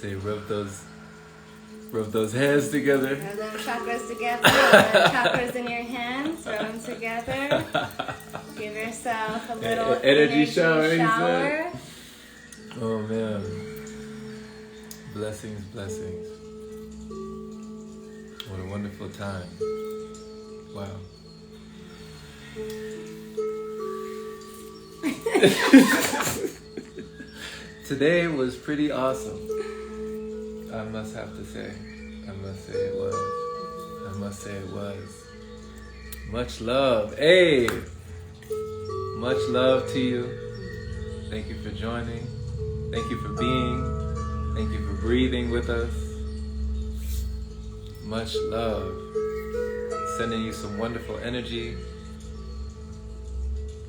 say rub those hands together. Rub them chakras together. Rub them chakras in your hands. Rub them together. Give yourself a little energy shower. Oh man. Blessings, blessings. What a wonderful time. Wow. Today was pretty awesome. I must have to say. I must say it was. Much love. Hey! Much love to you. Thank you for joining. Thank you for being. Thank you for breathing with us. Much love. Sending you some wonderful energy.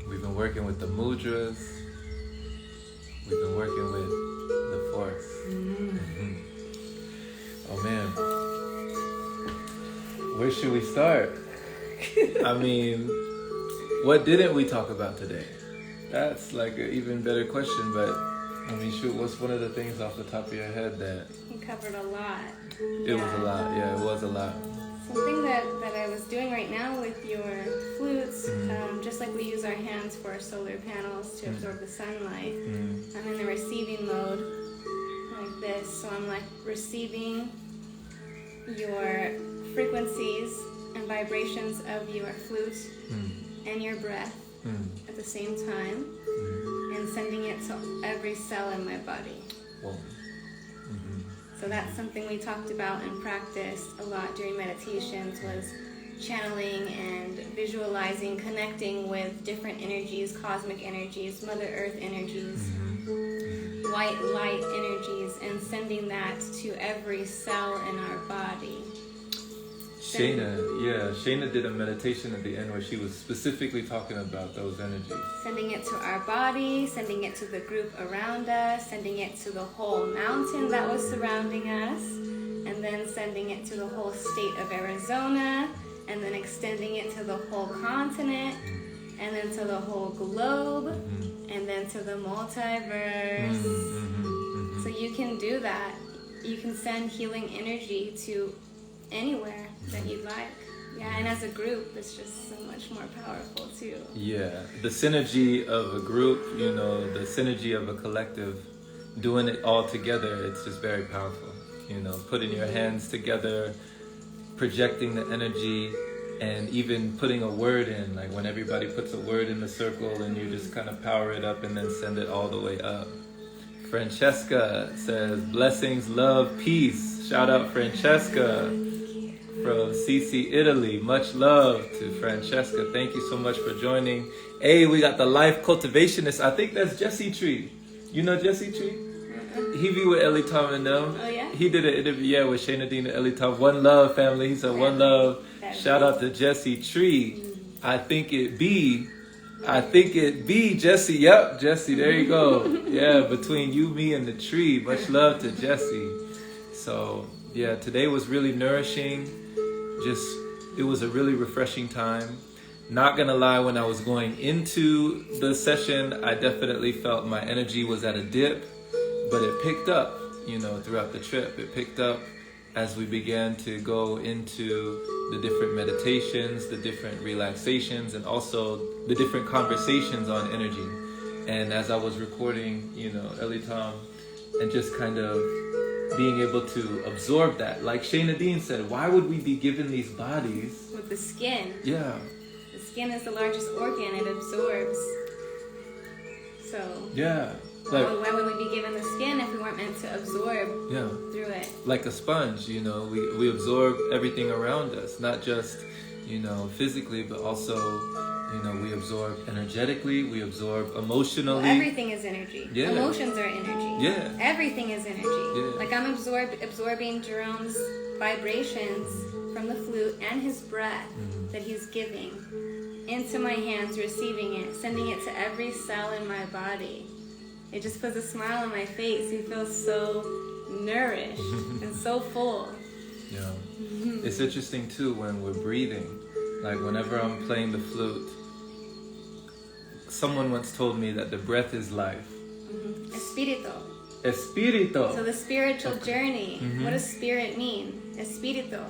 We've been working with the mudras. We've been working with the force. Mm-hmm. Oh man. Where should we start? I mean, what didn't we talk about today? That's like an even better question, but I mean, shoot, what's one of the things off the top of your head that... You covered a lot. It was a lot, yeah, it was a lot. Something that I was doing right now with your flutes, just like we use our hands for our solar panels to absorb the sunlight, I'm in the receiving mode like this. So I'm like receiving your frequencies and vibrations of your flute and your breath at the same time, and sending it to every cell in my body. Whoa. So that's something we talked about and practiced a lot during meditations, was channeling and visualizing, connecting with different energies, cosmic energies, Mother Earth energies, white light energies, and sending that to every cell in our body. Shayna did a meditation at the end where she was specifically talking about those energies. Sending it to our body, sending it to the group around us, sending it to the whole mountain that was surrounding us, and then sending it to the whole state of Arizona, and then extending it to the whole continent, and then to the whole globe, and then to the multiverse. So you can do that. You can send healing energy to anywhere that you'd like. Yeah, and as a group, it's just so much more powerful too. Yeah, the synergy of a group, the synergy of a collective, doing it all together, it's just very powerful. Putting your hands together, projecting the energy, and even putting a word in, like when everybody puts a word in the circle and you just kind of power it up and then send it all the way up. Francesca says, blessings, love, peace. Shout out Francesca from CC Italy. Much love to Francesca. Thank you so much for joining. Hey, we got the life cultivationist. I think that's Jesse Tree. You know Jesse Tree? He be with Ellie Tom and them. Oh yeah? He did an interview, with Shayna Dean and Ellie Tom. One love, family. He said one love. Shout out to Jesse Tree. I think it be Jesse. Yep, Jesse. There you go. Yeah, between you, me, and the tree. Much love to Jesse. So yeah, today was really nourishing. It was a really refreshing time. Not gonna lie, when I was going into the session, I definitely felt my energy was at a dip, but it picked up, throughout the trip. It picked up as we began to go into the different meditations, the different relaxations, and also the different conversations on energy. And as I was recording, Ellie Tom, and just kind of being able to absorb that. Like Shayna Dean said, why would we be given these bodies? With the skin. Yeah. The skin is the largest organ. It absorbs. So. Yeah. Why would we be given the skin if we weren't meant to absorb through it? Like a sponge, we absorb everything around us, not just, physically, but also, we absorb energetically, we absorb emotionally. Well, everything is energy. Yeah. Emotions are energy. Yeah. Everything is energy. Yeah. Like I'm absorbing Jerome's vibrations from the flute and his breath that he's giving into my hands, receiving it, sending it to every cell in my body. It just puts a smile on my face. You feel so nourished and so full. Yeah. It's interesting too when we're breathing. Like whenever I'm playing the flute, someone once told me that the breath is life. Espíritu. Espirito. So the spiritual journey. What does spirit mean? Espirito.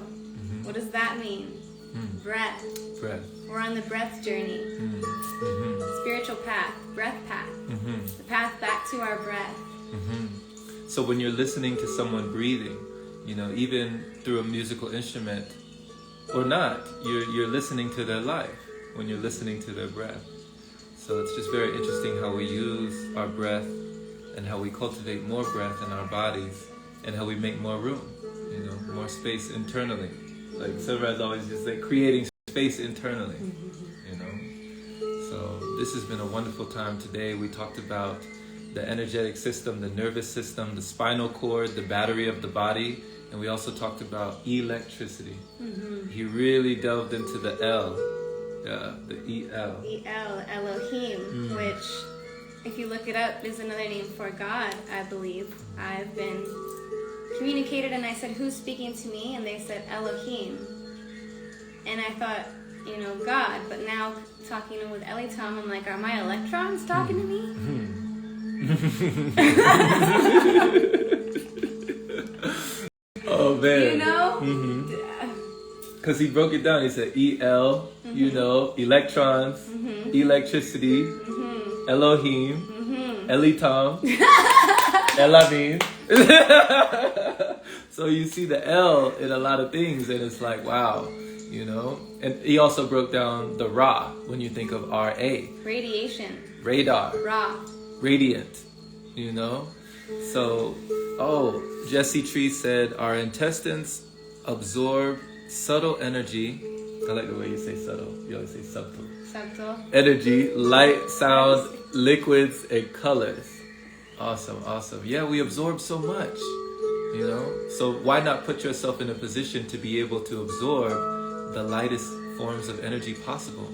What does that mean? Breath. Breath. We're on the breath journey. Spiritual path, breath path. The path back to our breath. So when you're listening to someone breathing, you know, even through a musical instrument or not, you're listening to their life when you're listening to their breath. So it's just very interesting how we use our breath and how we cultivate more breath in our bodies and how we make more room, you know, more space internally. Like Sunrise always just like creating space internally, you know. So this has been a wonderful time today. We talked about the energetic system, the nervous system, the spinal cord, the battery of the body, and we also talked about electricity. He really delved into the L, the E-L. E-L, Elohim, which, if you look it up, is another name for God, I believe. I've been communicated and I said, who's speaking to me? And they said, Elohim. And I thought, you know, God. But now, talking with Ellie Tom, I'm like, are my electrons talking to me? Oh man. You know? Because he broke it down. He said E-L, you know, electrons, electricity, Elohim, Elitam, Elavim. So you see the L in a lot of things, and it's like, wow, you know. And he also broke down the Ra when you think of R-A. Radiation. Radar. Ra. Radiant, you know. So, Jesse Tree said, our intestines absorb subtle energy. I like the way you say subtle. You always say subtle. Subtle. Energy, light, sound, liquids, and colors. Awesome. Yeah, we absorb so much, you know. So why not put yourself in a position to be able to absorb the lightest forms of energy possible?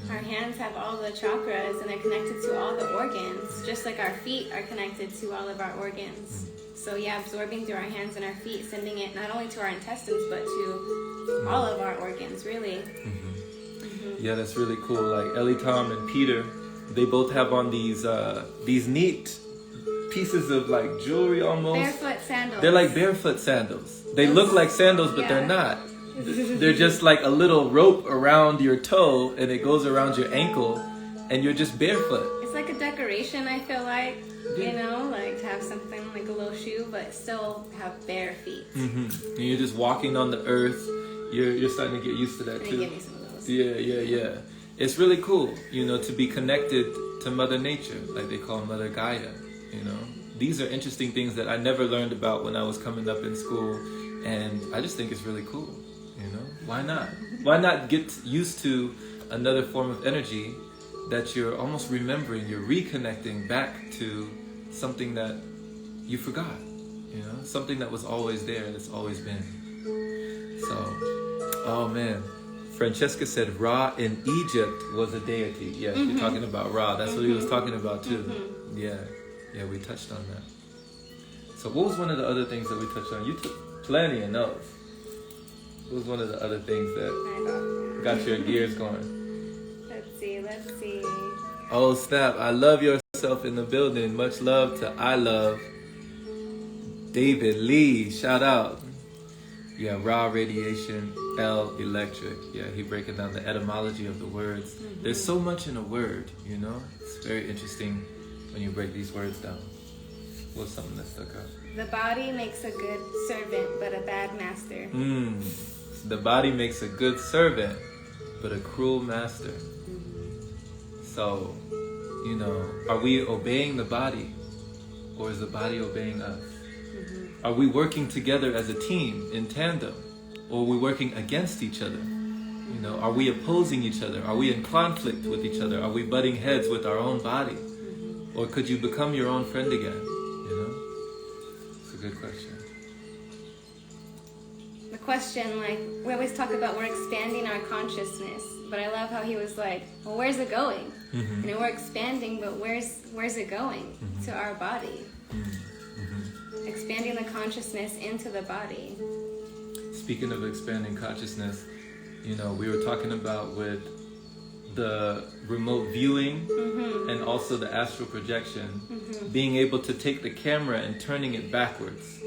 Our hands have all the chakras and they're connected to all the organs, just like our feet are connected to all of our organs. So yeah, absorbing through our hands and our feet, sending it not only to our intestines, but to all of our organs, really. Yeah, that's really cool. Like Ellie Tom and Peter, they both have on these neat pieces of like jewelry almost. Barefoot sandals. They're like barefoot sandals. They look like sandals, but they're not. They're just like a little rope around your toe, and it goes around your ankle, and you're just barefoot. It's like a decoration, I feel like, you know, like to have something like a little shoe, but still have bare feet. And you're just walking on the earth. You're starting to get used to that Can too. you give me some of those? Yeah. It's really cool, you know, to be connected to Mother Nature, like they call Mother Gaia, you know. These are interesting things that I never learned about when I was coming up in school, and I just think it's really cool. You know, why not? Why not get used to another form of energy that you're almost remembering, you're reconnecting back to something that you forgot, you know, something that was always there, that's always been. So, oh man, Francesca said Ra in Egypt was a deity. Yeah, she's talking about Ra. That's what he was talking about too. Yeah, we touched on that. So what was one of the other things that we touched on? You took plenty of notes. What was one of the other things that got your gears going? Let's see. Oh snap, I love yourself in the building. Much love to I love David Lee. Shout out. Yeah, Ra radiation, L electric. Yeah, he breaking down the etymology of the words. There's so much in a word, you know? It's very interesting when you break these words down. What's something that stuck out? The body makes a good servant, but a bad master. The body makes a good servant, but a cruel master. So, you know, are we obeying the body, or is the body obeying us? Are we working together as a team, in tandem, or are we working against each other? You know, are we opposing each other? Are we in conflict with each other? Are we butting heads with our own body? Or could you become your own friend again? You know, it's a good question. The question, like, we always talk about we're expanding our consciousness, but I love how he was like, well, where's it going? You know, we're expanding, but where's it going? To our body. Expanding the consciousness into the body. Speaking of expanding consciousness, you know, we were talking about with the remote viewing, and also the astral projection, being able to take the camera and turning it backwards,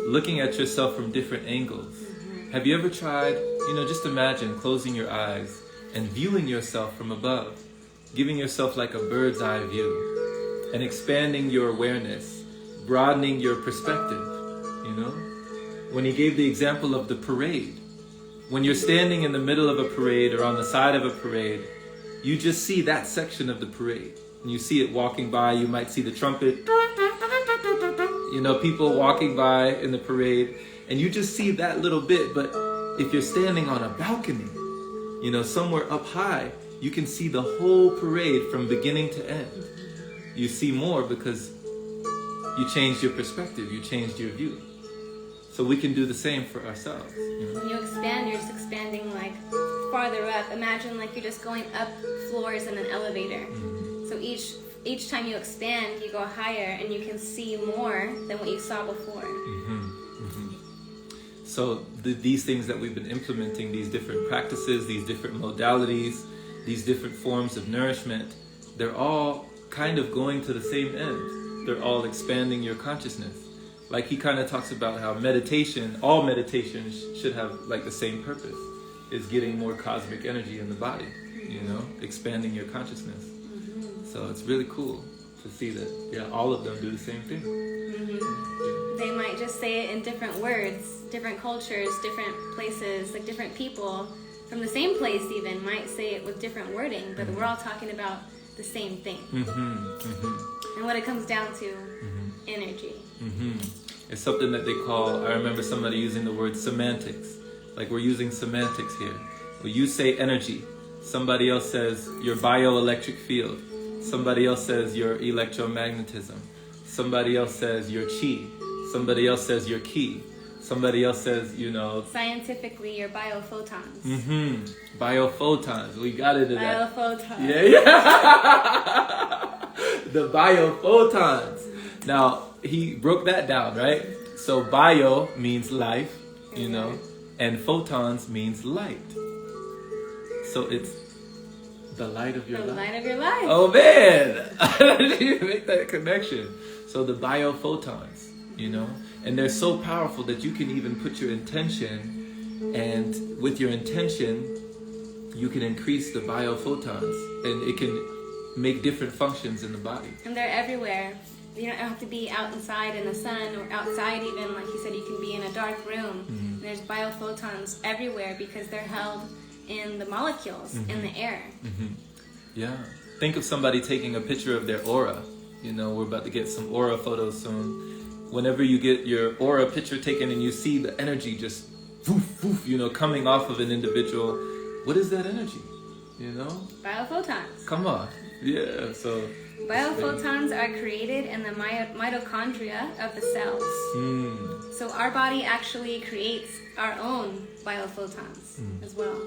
looking at yourself from different angles. Have you ever tried, just imagine closing your eyes and viewing yourself from above, giving yourself like a bird's eye view, and expanding your awareness, broadening your perspective, When he gave the example of the parade, when you're standing in the middle of a parade or on the side of a parade, you just see that section of the parade. And you see it walking by, you might see the trumpet, people walking by in the parade, and you just see that little bit. But if you're standing on a balcony, somewhere up high, you can see the whole parade from beginning to end. You see more because you changed your perspective, you changed your view. So we can do the same for ourselves. When you expand, you're just expanding like farther up. Imagine like you're just going up floors in an elevator. So each time you expand, you go higher and you can see more than what you saw before. So these things that we've been implementing, these different practices, these different modalities, these different forms of nourishment, they're all kind of going to the same end. They're all expanding your consciousness. Like he kind of talks about how all meditation should have like the same purpose, is getting more cosmic energy in the body, expanding your consciousness. So it's really cool to see that, all of them do the same thing. They might just say it in different words, different cultures, different places, like different people from the same place even might say it with different wording, but we're all talking about the same thing. And what it comes down to, energy. It's something that they call, I remember somebody using the word semantics. Like we're using semantics here. When you say energy, somebody else says your bioelectric field. Somebody else says your electromagnetism. Somebody else says your chi. Somebody else says your ki. Somebody else says, Scientifically, your biophotons. Biophotons. We got into that. Biophotons. Yeah. The biophotons. Now, he broke that down, right? So bio means life, and photons means light. So it's the light of your life. The light of your life. Oh man, I didn't even make that connection. So the biophotons, and they're so powerful that you can even put your intention, and with your intention, you can increase the biophotons, and it can make different functions in the body. And they're everywhere. You don't have to be outside in the sun or outside even, like you said, you can be in a dark room. There's biophotons everywhere because they're held in the molecules in the air. Yeah. Think of somebody taking a picture of their aura. We're about to get some aura photos soon. Whenever you get your aura picture taken and you see the energy just coming off of an individual, what is that energy? Biophotons. Come on. Yeah, so biophotons are created in the mitochondria of the cells. So our body actually creates our own biophotons as well.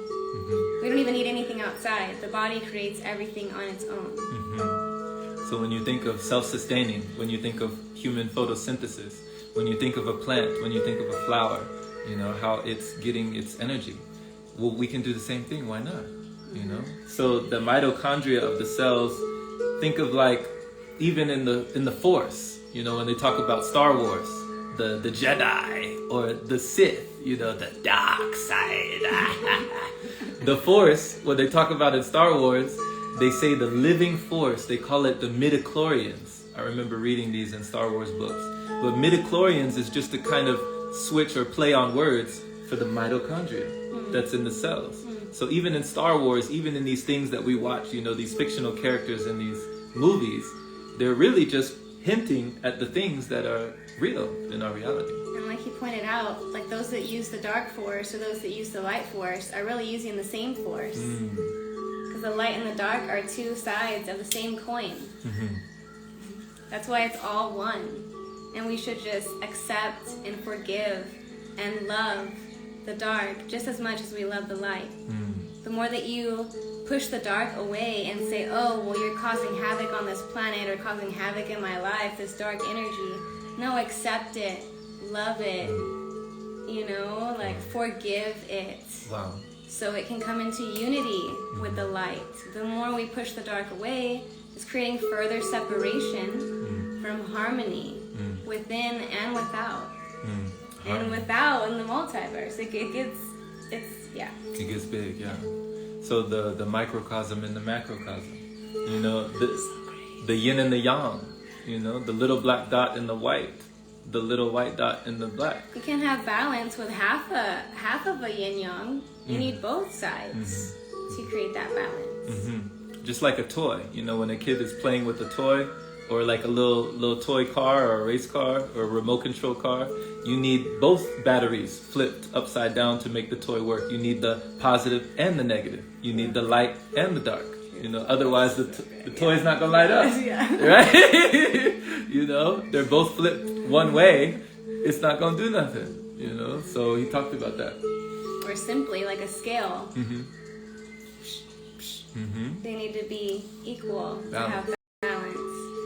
We don't even need anything outside. The body creates everything on its own. So when you think of self-sustaining, when you think of human photosynthesis, when you think of a plant, when you think of a flower, how it's getting its energy, well, we can do the same thing. Why not? So the mitochondria of the cells, think of like even in the Force, when they talk about Star Wars, the Jedi or the Sith, the dark side. The Force, when they talk about in Star Wars, they say the living force, they call it the midichlorians. I remember reading these in Star Wars books. But midichlorians is just a kind of switch or play on words for the mitochondria that's in the cells. So even in Star Wars, even in these things that we watch, these fictional characters in these movies, they're really just hinting at the things that are real in our reality. And like he pointed out, like those that use the dark force or those that use the light force are really using the same force. Because the light and the dark are two sides of the same coin. That's why it's all one. And we should just accept and forgive and love the dark just as much as we love the light. The more that you push the dark away and say, oh, well, you're causing havoc on this planet or causing havoc in my life, this dark energy. No, accept it. Love it. Forgive it. Wow. so it can come into unity with the light. The more we push the dark away, it's creating further separation from harmony within and without. And without in the multiverse, it gets big, yeah. So the microcosm and the macrocosm, you know, the yin and the yang, you know, the little black dot and the white, the little white dot and the black. You can have balance with half of a yin yang. You need both sides to create that balance. Just like a toy, you know, when a kid is playing with a toy, or like a little toy car or a race car or a remote control car, you need both batteries flipped upside down to make the toy work. You need the positive and the negative. You need the light and the dark. You know, otherwise the toy's not gonna light up, right? You know, they're both flipped one way. It's not gonna do nothing. You know, so he talked about that. Or simply like a scale. They need to be equal to have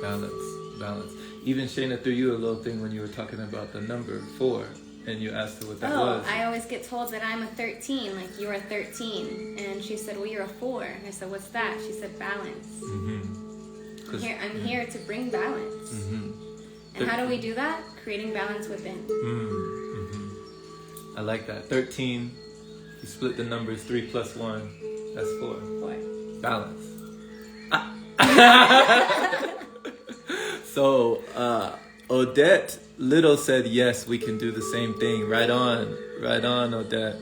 balance. Even Shayna threw you a little thing when you were talking about the number 4, and you asked her what that was. I always get told that I'm a 13, like you're a 13, and she said, well, you're a 4. And I said, what's that? She said, balance. I'm here to bring balance. And how do we do that? Creating balance within. I like that. 13. You split the numbers 3 plus 1. That's 4. 4. Balance. So, Odette Little said, yes, we can do the same thing. Right on, Odette.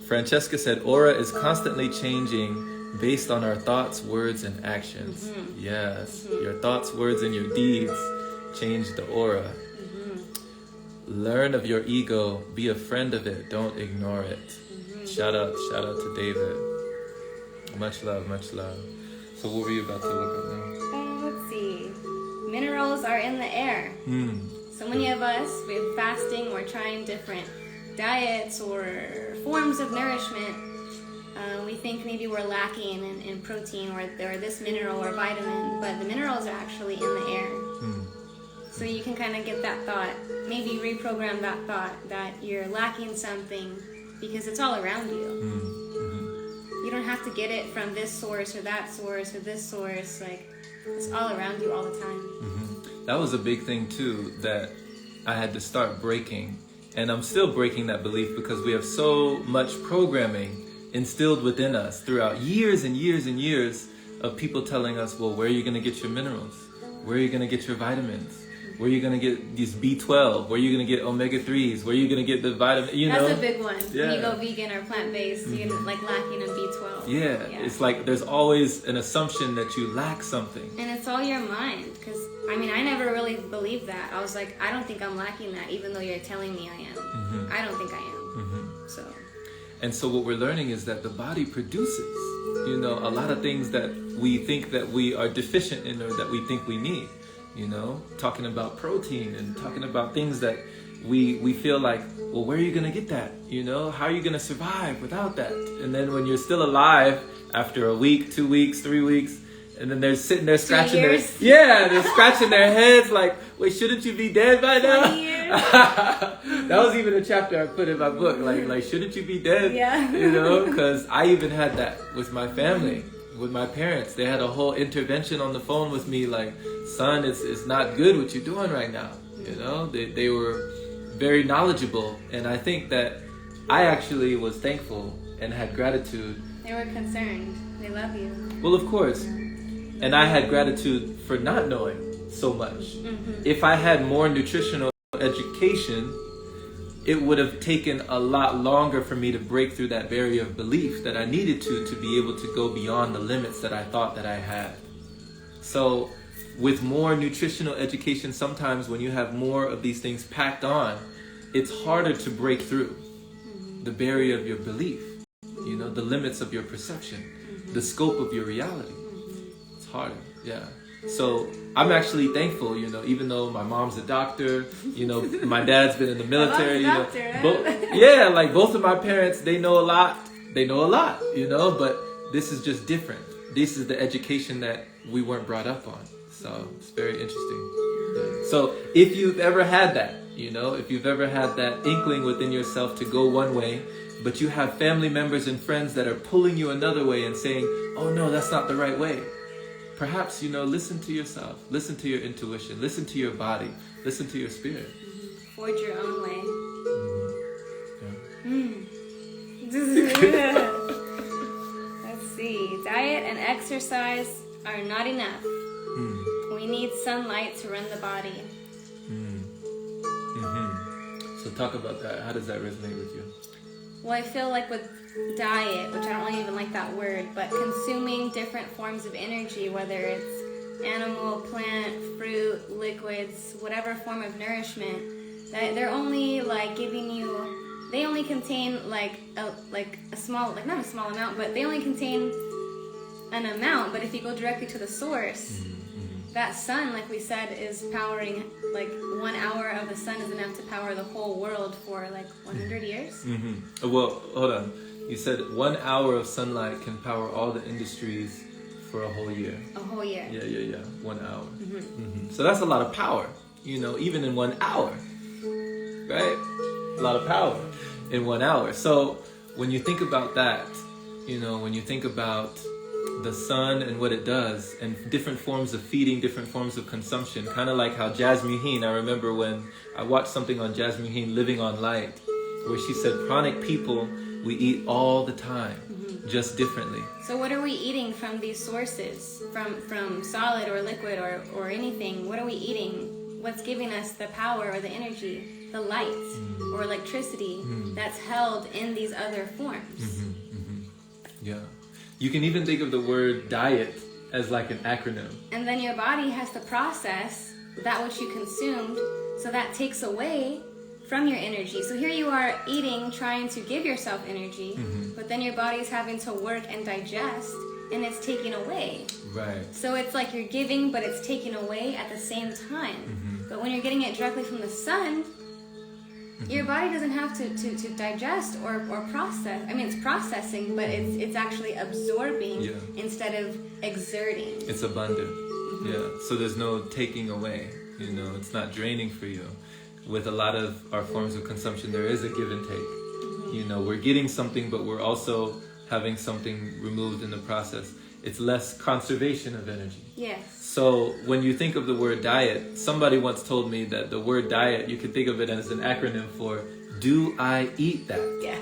Francesca said, aura is constantly changing based on our thoughts, words, and actions. Yes, your thoughts, words, and your deeds change the aura. Learn of your ego. Be a friend of it. Don't ignore it. Shout out to David. Much love. So what were you about to look up now? Let's see. Minerals are in the air. So many of us, with fasting, we're trying different diets or forms of nourishment. We think maybe we're lacking in protein or this mineral or vitamin, but the minerals are actually in the air. So you can kind of get that thought, maybe reprogram that thought that you're lacking something because it's all around you. You don't have to get it from this source or that source or this source. Like, it's all around you all the time. That was a big thing too that I had to start breaking, and I'm still breaking that belief because we have so much programming instilled within us throughout years and years and years of people telling us, well, where are you going to get your minerals? Where are you going to get your vitamins? Where are you going to get these B12? Where are you going to get omega-3s? Where are you going to get the vitamin, you know? That's a big one. Yeah. When you go vegan or plant-based, you're like lacking in B12. Yeah, it's like there's always an assumption that you lack something. And it's all your mind. Because, I mean, I never really believed that. I was like, I don't think I'm lacking that, even though you're telling me I am. I don't think I am. And so what we're learning is that the body produces, you know, a lot of things that we think that we are deficient in or that we think we need. You know, talking about protein and talking about things that we feel like, well, where are you going to get that? You know, how are you going to survive without that? And then when you're still alive after a week, 2 weeks, 3 weeks, and then they're sitting there scratching they're scratching their heads like, wait, shouldn't you be dead by now? 20 years. That was even a chapter I put in my book. Like shouldn't you be dead? Yeah. You know, because I even had that with my family. With my parents, they had a whole intervention on the phone with me, like, son, it's not good what you're doing right now. You know, they were very knowledgeable, and I think that I actually was thankful and had gratitude. They were concerned. They love you. Well, of course, and I had gratitude for not knowing so much. If I had more nutritional education, it would have taken a lot longer for me to break through that barrier of belief that I needed to be able to go beyond the limits that I thought that I had. So with more nutritional education, sometimes when you have more of these things packed on, it's harder to break through the barrier of your belief, you know, the limits of your perception, the scope of your reality. It's harder, yeah. So I'm actually thankful, you know, even though my mom's a doctor, you know, my dad's been in the military, you know, like both of my parents, they know a lot, you know, but this is just different. This is the education that we weren't brought up on. So it's very interesting. Yeah. So if you've ever had that, you know, if you've ever had that inkling within yourself to go one way but you have family members and friends that are pulling you another way and saying, oh no, that's not the right way. Perhaps, listen to yourself, listen to your intuition, listen to your body, listen to your spirit. Forge your own way. Let's see. Diet and exercise are not enough. We need sunlight to run the body. So talk about that. How does that resonate with you? Well, I feel like with diet, which I don't really even like that word, but consuming different forms of energy, whether it's animal, plant, fruit, liquids, whatever form of nourishment, that they're only like giving you, they only contain like a small, like not a small amount, but they only contain an amount. But if you go directly to the source, that sun, like we said, is powering, like 1 hour of the sun is enough to power the whole world for like 100 years. Well, hold on. You said 1 hour of sunlight can power all the industries for a whole year. A whole year. Yeah. 1 hour. So that's a lot of power, even in 1 hour, right? A lot of power in 1 hour. So when you think about that, when you think about the sun and what it does, and different forms of feeding, different forms of consumption, kind of like how Jasmine Heen, I remember when I watched something on Jasmine Heen, Living on Light, where she said, chronic people, we eat all the time, just differently. So what are we eating from these sources? From solid or liquid or anything? What are we eating? What's giving us the power or the energy, the light or electricity that's held in these other forms? Yeah. You can even think of the word diet as like an acronym. And then your body has to process that which you consumed, so that takes away from your energy. So here you are eating, trying to give yourself energy, but then your body's having to work and digest, and it's taking away. Right. So it's like you're giving, but it's taking away at the same time. But when you're getting it directly from the sun, your body doesn't have to digest or process. I mean, it's processing, but it's actually absorbing instead of exerting. It's abundant. Yeah. So there's no taking away. It's not draining for you. With a lot of our forms of consumption, there is a give and take. We're getting something, but we're also having something removed in the process. It's less conservation of energy. Yes. So when you think of the word diet, somebody once told me that the word diet, you can think of it as an acronym for, do I eat that? Yeah.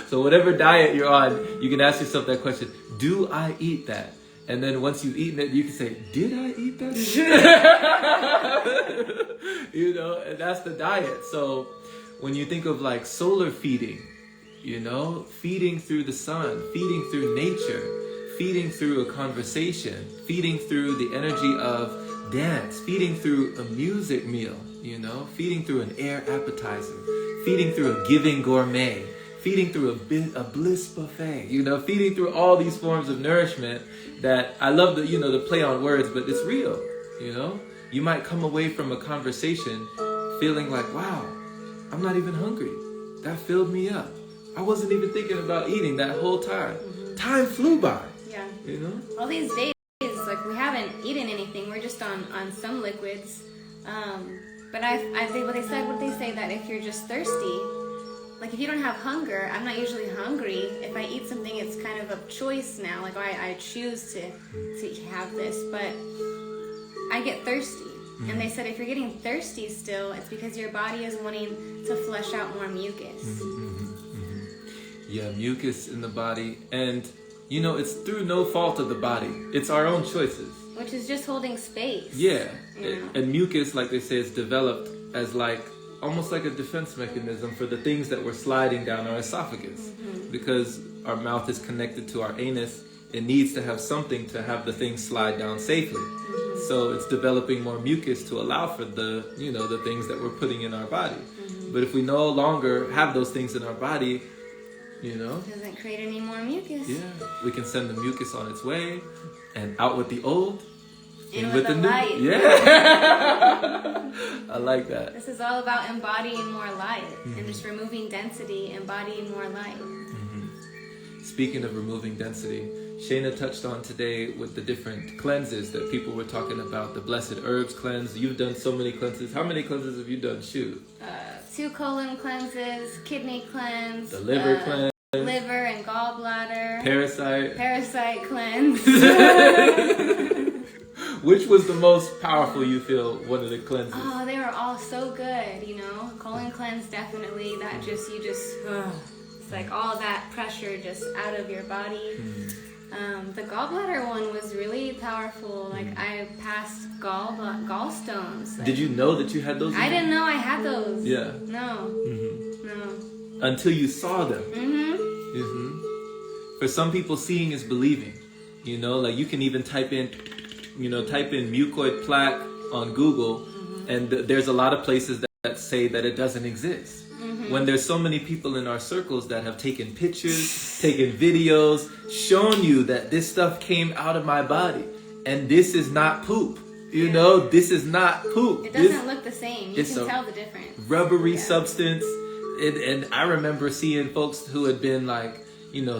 So whatever diet you're on, you can ask yourself that question, do I eat that? And then once you've eaten it, you can say, did I eat that? And that's the diet. So when you think of like solar feeding, feeding through the sun, feeding through nature, feeding through a conversation, feeding through the energy of dance, feeding through a music meal, feeding through an air appetizer, feeding through a giving gourmet, feeding through a bliss buffet, feeding through all these forms of nourishment that I love the play on words, but it's real, You might come away from a conversation feeling like, wow, I'm not even hungry. That filled me up. I wasn't even thinking about eating that whole time. Time flew by. Yeah. You All these days, like we haven't eaten anything. We're just on some liquids. But what they say that if you're just thirsty, like if you don't have hunger, I'm not usually hungry. If I eat something, it's kind of a choice now. Like I choose to have this, but I get thirsty. And they said if you're getting thirsty still, it's because your body is wanting to flush out more mucus. Yeah, mucus in the body. And, it's through no fault of the body. It's our own choices. Which is just holding space. Yeah. And mucus, like they say, is developed as almost like a defense mechanism for the things that were sliding down our esophagus. Because our mouth is connected to our anus, it needs to have something to have the things slide down safely. So it's developing more mucus to allow for the things that we're putting in our body. But if we no longer have those things in our body, it doesn't create any more mucus. Yeah, we can send the mucus on its way and out with the old, in with the new. Light. Yeah, I like that. This is all about embodying more light and just removing density, embodying more light. Speaking of removing density, Shayna touched on today with the different cleanses that people were talking about, the Blessed Herbs cleanse. You've done so many cleanses. How many cleanses have you done? Shoot. 2 colon cleanses, kidney cleanse, The liver cleanse. liver and gallbladder, Parasite cleanse. Which was the most powerful, you feel, one of the cleanses? Oh, they were all so good, you know. Colon cleanse, definitely. That just, it's like all that pressure just out of your body. The gallbladder one was really powerful. Like, I passed gallstones. Like, Did you know that you had those? I didn't know I had those. Yeah. No. No. Until you saw them. For some people, seeing is believing. You know, like you can even type in mucoid plaque on Google, and there's a lot of places that say that it doesn't exist. When there's so many people in our circles that have taken pictures, taken videos, shown you that this stuff came out of my body, and this is not poop. You know, this is not poop. It doesn't look the same. You can tell the difference. Rubbery substance. And I remember seeing folks who had been like,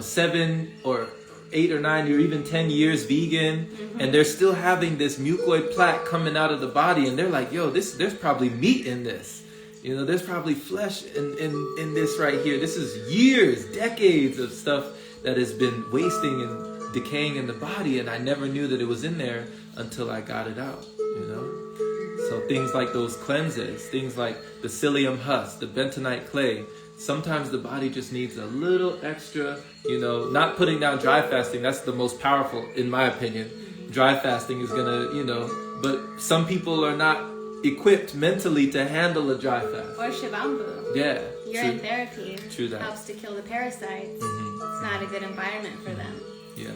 7 or 8 or 9 or even 10 years vegan, and they're still having this mucoid plaque coming out of the body, and they're like, yo, there's probably meat in this. There's probably flesh in this right here. This is years, decades of stuff that has been wasting and decaying in the body, and I never knew that it was in there until I got it out, So things like those cleanses, things like the psyllium husk, the bentonite clay, sometimes the body just needs a little extra, not putting down dry fasting. That's the most powerful, in my opinion. Dry fasting is gonna, but some people are not equipped mentally to handle a dry fast. Or Shivambu. Yeah. Urine therapy. True that. Helps to kill the parasites. It's not a good environment for them. Yeah.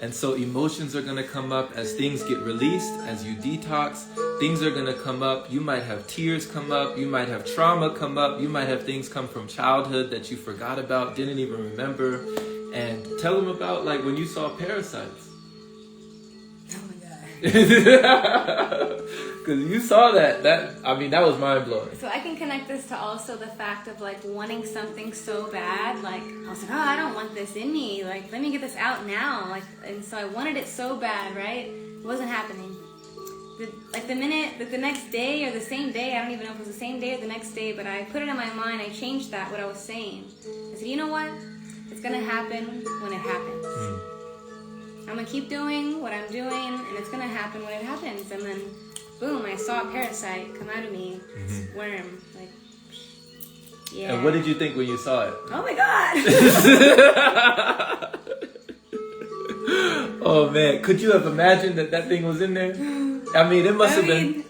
And so emotions are going to come up as things get released, as you detox. Things are going to come up. You might have tears come up. You might have trauma come up. You might have things come from childhood that you forgot about, didn't even remember. And tell them about like when you saw parasites. Oh my God. Because you saw that was mind blowing. So I can connect this to also the fact of like wanting something so bad. Like I was like, oh, I don't want this in me. Like, let me get this out now. Like, and so I wanted it so bad, right? It wasn't happening. The next day or the same day, I don't even know if it was the same day or the next day, but I put it in my mind. I changed what I was saying. I said, you know what? It's gonna happen when it happens. I'm gonna keep doing what I'm doing, and it's gonna happen when it happens. And then, boom! I saw a parasite come out of me. This worm, like, yeah. And what did you think when you saw it? Oh my God! Oh man, could you have imagined that thing was in there? I mean, it must have been.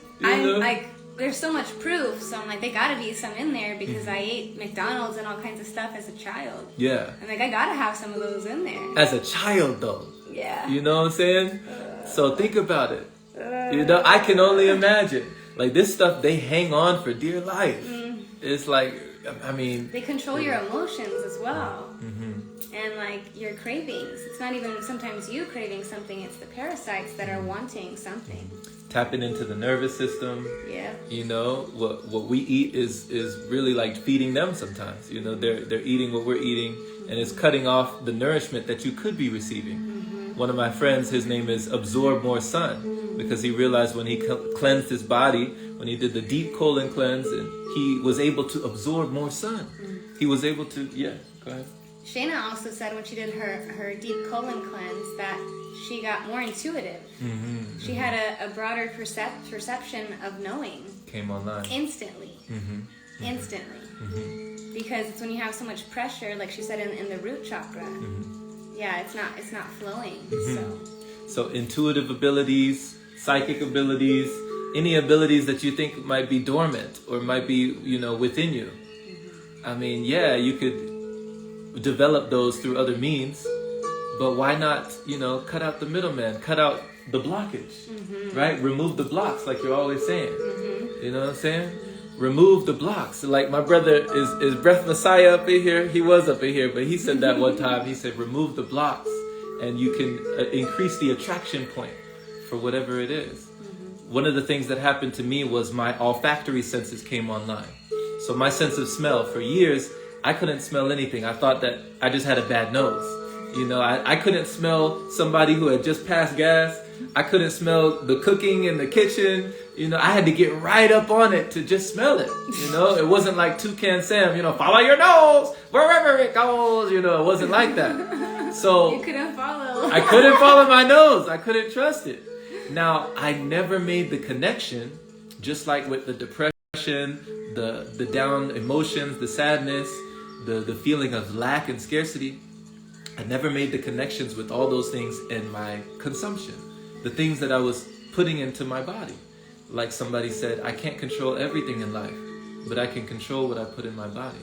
There's so much proof, so I'm like, they gotta be some in there because I ate McDonald's and all kinds of stuff as a child. Yeah. I'm like, I gotta have some of those in there. As a child, though. Yeah. You know what I'm saying? So think about it. I can only imagine. Like this stuff, they hang on for dear life. It's like, I mean. They control your emotions as well. And like your cravings. It's not even sometimes you craving something, it's the parasites that are wanting something. Tapping into the nervous system. Yeah. What we eat is really like feeding them sometimes. They're eating what we're eating, and it's cutting off the nourishment that you could be receiving. One of my friends, his name is Absorb More Sun, because he realized when he cleansed his body, when he did the deep colon cleanse, and he was able to absorb more sun. He was able to, go ahead. Shayna also said when she did her deep colon cleanse that she got more intuitive. She had a broader perception of knowing. Came online. Instantly. Instantly. Because it's when you have so much pressure, like she said in the root chakra. Yeah, it's not flowing. So intuitive abilities, psychic abilities, any abilities that you think might be dormant or might be, within you. I mean, yeah, you could develop those through other means, but why not, cut out the middleman, cut out the blockage, right? Remove the blocks, like you're always saying. You know what I'm saying? Remove the blocks. Like my brother is Breath Messiah up in here. He was up in here, but he said that one time. He said, remove the blocks, and you can increase the attraction point for whatever it is. One of the things that happened to me was my olfactory senses came online. So my sense of smell, for years, I couldn't smell anything. I thought that I just had a bad nose. I couldn't smell somebody who had just passed gas. I couldn't smell the cooking in the kitchen. You know, I had to get right up on it to just smell it. You know, it wasn't like Toucan Sam, you know, follow your nose wherever it goes. You know, it wasn't like that. So You couldn't follow. I couldn't follow my nose. I couldn't trust it. Now, I never made the connection, just like with the depression, the down emotions, the sadness, the feeling of lack and scarcity. I never made the connections with all those things in my consumption, the things that I was putting into my body. Like somebody said, I can't control everything in life, but I can control what I put in my body.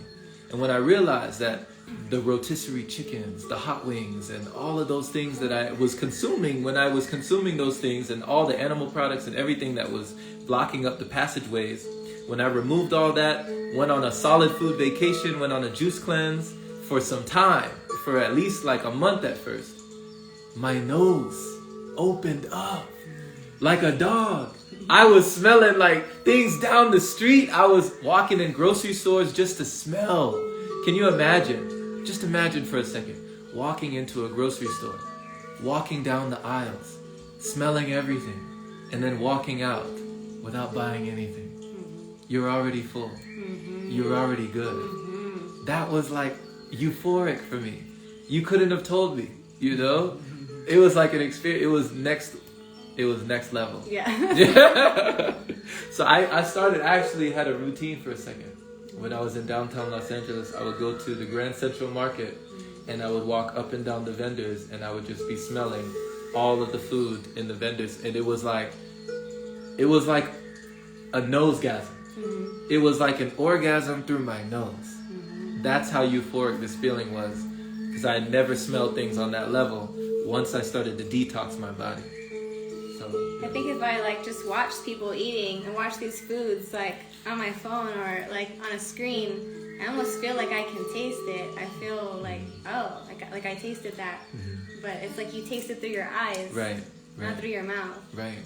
And when I realized that the rotisserie chickens, the hot wings, and all of those things that I was consuming, when I was consuming those things and all the animal products and everything that was blocking up the passageways, when I removed all that, went on a solid food vacation, went on a juice cleanse for some time, for at least like a month at first, my nose opened up like a dog. I was smelling like things down the street. I was walking in grocery stores just to smell. Can you imagine? Just imagine for a second, walking into a grocery store, walking down the aisles, smelling everything, and then walking out without buying anything. You're already full. You're already good. That was like euphoric for me. You couldn't have told me, you know? It was like an experience. It was next level. Yeah. So I started, actually had a routine for a second. When I was in downtown Los Angeles, I would go to the Grand Central Market and I would walk up and down the vendors and I would just be smelling all of the food in the vendors. And it was like a nosegasm. It was like an orgasm through my nose. That's how euphoric this feeling was, because I had never smelled things on that level once I started to detox my body. So I think if I like just watch people eating and watch these foods like on my phone or like on a screen, I almost feel like I can taste it. I feel like, oh, like I tasted that. But it's like you taste it through your eyes, right. not through your mouth. Right.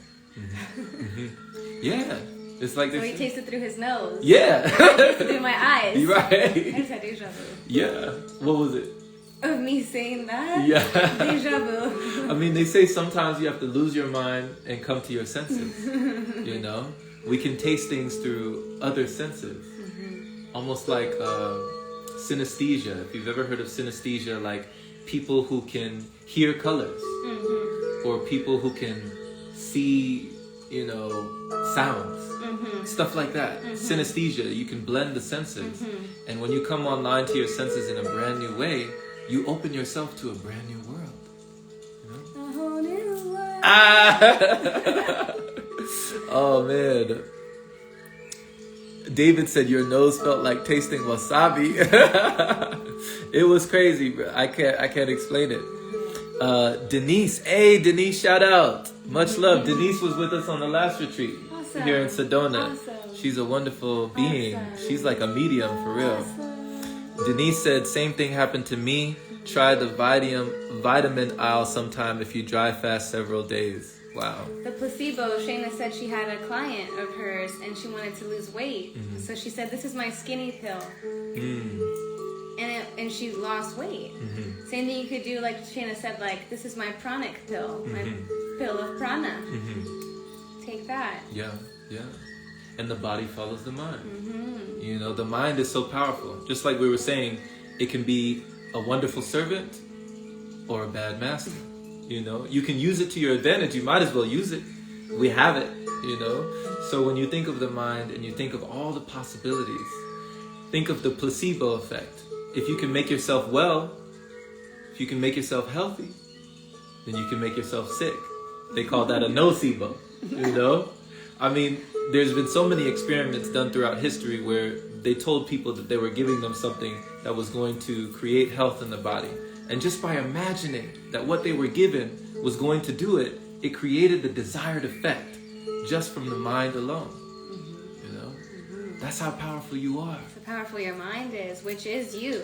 Yeah. It's like So he tasted through his nose. Yeah. I tasted through my eyes. You're right. I just had deja vu. Yeah. What was it? Of me saying that? Yeah. Deja vu. I mean, they say sometimes you have to lose your mind and come to your senses. You know? We can taste things through other senses. Almost like synesthesia. If you've ever heard of synesthesia, like people who can hear colors. Or people who can see, you know, sounds. Stuff like that. Synesthesia. You can blend the senses. And when you come online to your senses in a brand new way, you open yourself to a brand new world. You know? A whole new world. Oh man. David said your nose felt like tasting wasabi. It was crazy, bro. I can't explain it. Denise, hey Denise, shout out. Much love. Denise was with us on the last retreat here in Sedona. Awesome. She's a wonderful being. She's like a medium for real. Denise said, same thing happened to me. Try the vitamin aisle sometime if you drive fast several days. Wow. The placebo, Shayna said she had a client of hers and she wanted to lose weight. So she said, this is my skinny pill. And she lost weight. Same thing you could do, like Shayna said, like, this is my pranic pill, my pill of prana. Take that. Yeah. And the body follows the mind. You know, the mind is so powerful. Just like we were saying, it can be a wonderful servant or a bad master. You know, you can use it to your advantage. You might as well use it. We have it, you know. So when you think of the mind and you think of all the possibilities, think of the placebo effect. If you can make yourself well, if you can make yourself healthy, then you can make yourself sick. They call that a nocebo, you know. I mean, there's been so many experiments done throughout history where they told people that they were giving them something that was going to create health in the body. And just by imagining that what they were given was going to do it, it created the desired effect just from the mind alone. You know? That's how powerful you are. That's how powerful your mind is, which is you.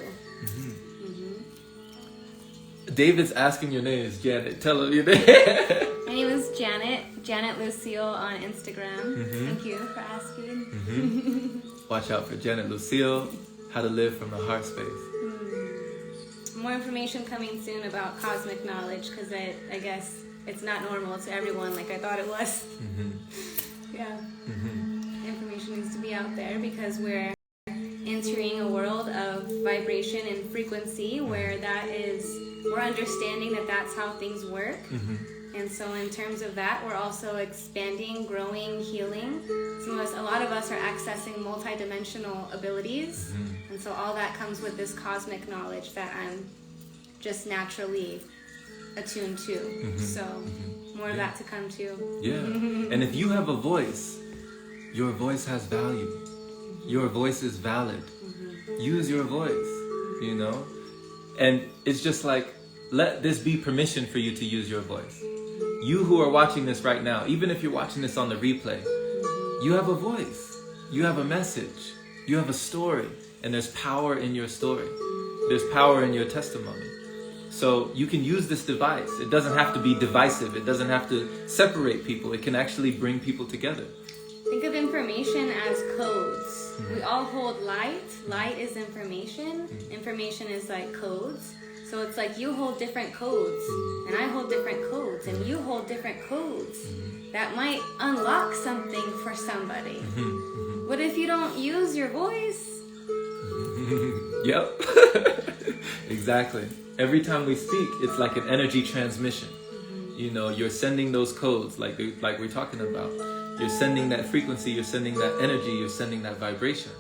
David's asking your name is Janet. Tell him your name. My name is Janet Lucille on Instagram. Thank you for asking. Watch out for Janet Lucille, how to live from the heart space. More information coming soon about cosmic knowledge, because I guess it's not normal to everyone like I thought it was. Yeah. Information needs to be out there because we're entering a world of vibration and frequency where we're understanding that that's how things work. And so in terms of that, we're also expanding, growing, healing. A lot of us are accessing multidimensional abilities. And so all that comes with this cosmic knowledge that I'm just naturally attuned to. So more of that to come too. Yeah. And if you have a voice, your voice has value. Your voice is valid. Use your voice, you know? And it's just like, let this be permission for you to use your voice. You who are watching this right now, even if you're watching this on the replay, you have a voice. You have a message. You have a story. And there's power in your story. There's power in your testimony. So you can use this device. It doesn't have to be divisive. It doesn't have to separate people. It can actually bring people together. Think of information as codes. We all hold light. Light is information. Information is like codes. So it's like you hold different codes, and I hold different codes, and you hold different codes. That might unlock something for somebody. What if you don't use your voice? Yep. Exactly. Every time we speak, it's like an energy transmission. You know, you're sending those codes like we're talking about. You're sending that frequency, you're sending that energy, you're sending that vibration.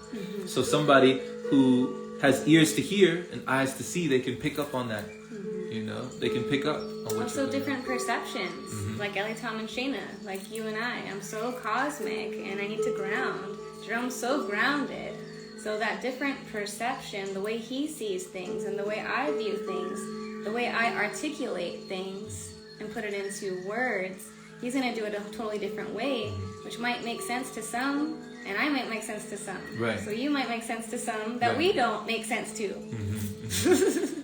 So somebody who has ears to hear and eyes to see, they can pick up on that. You know, they can pick up on what also different perceptions, like Ellie, Tom, and Shayna, like you and I'm so cosmic and I need to ground. Jerome's so grounded. So that different perception, the way he sees things and the way I view things, the way I articulate things and put it into words, he's going to do it a totally different way, which might make sense to some, and I might make sense to some. Right. So you might make sense to some that we don't make sense to.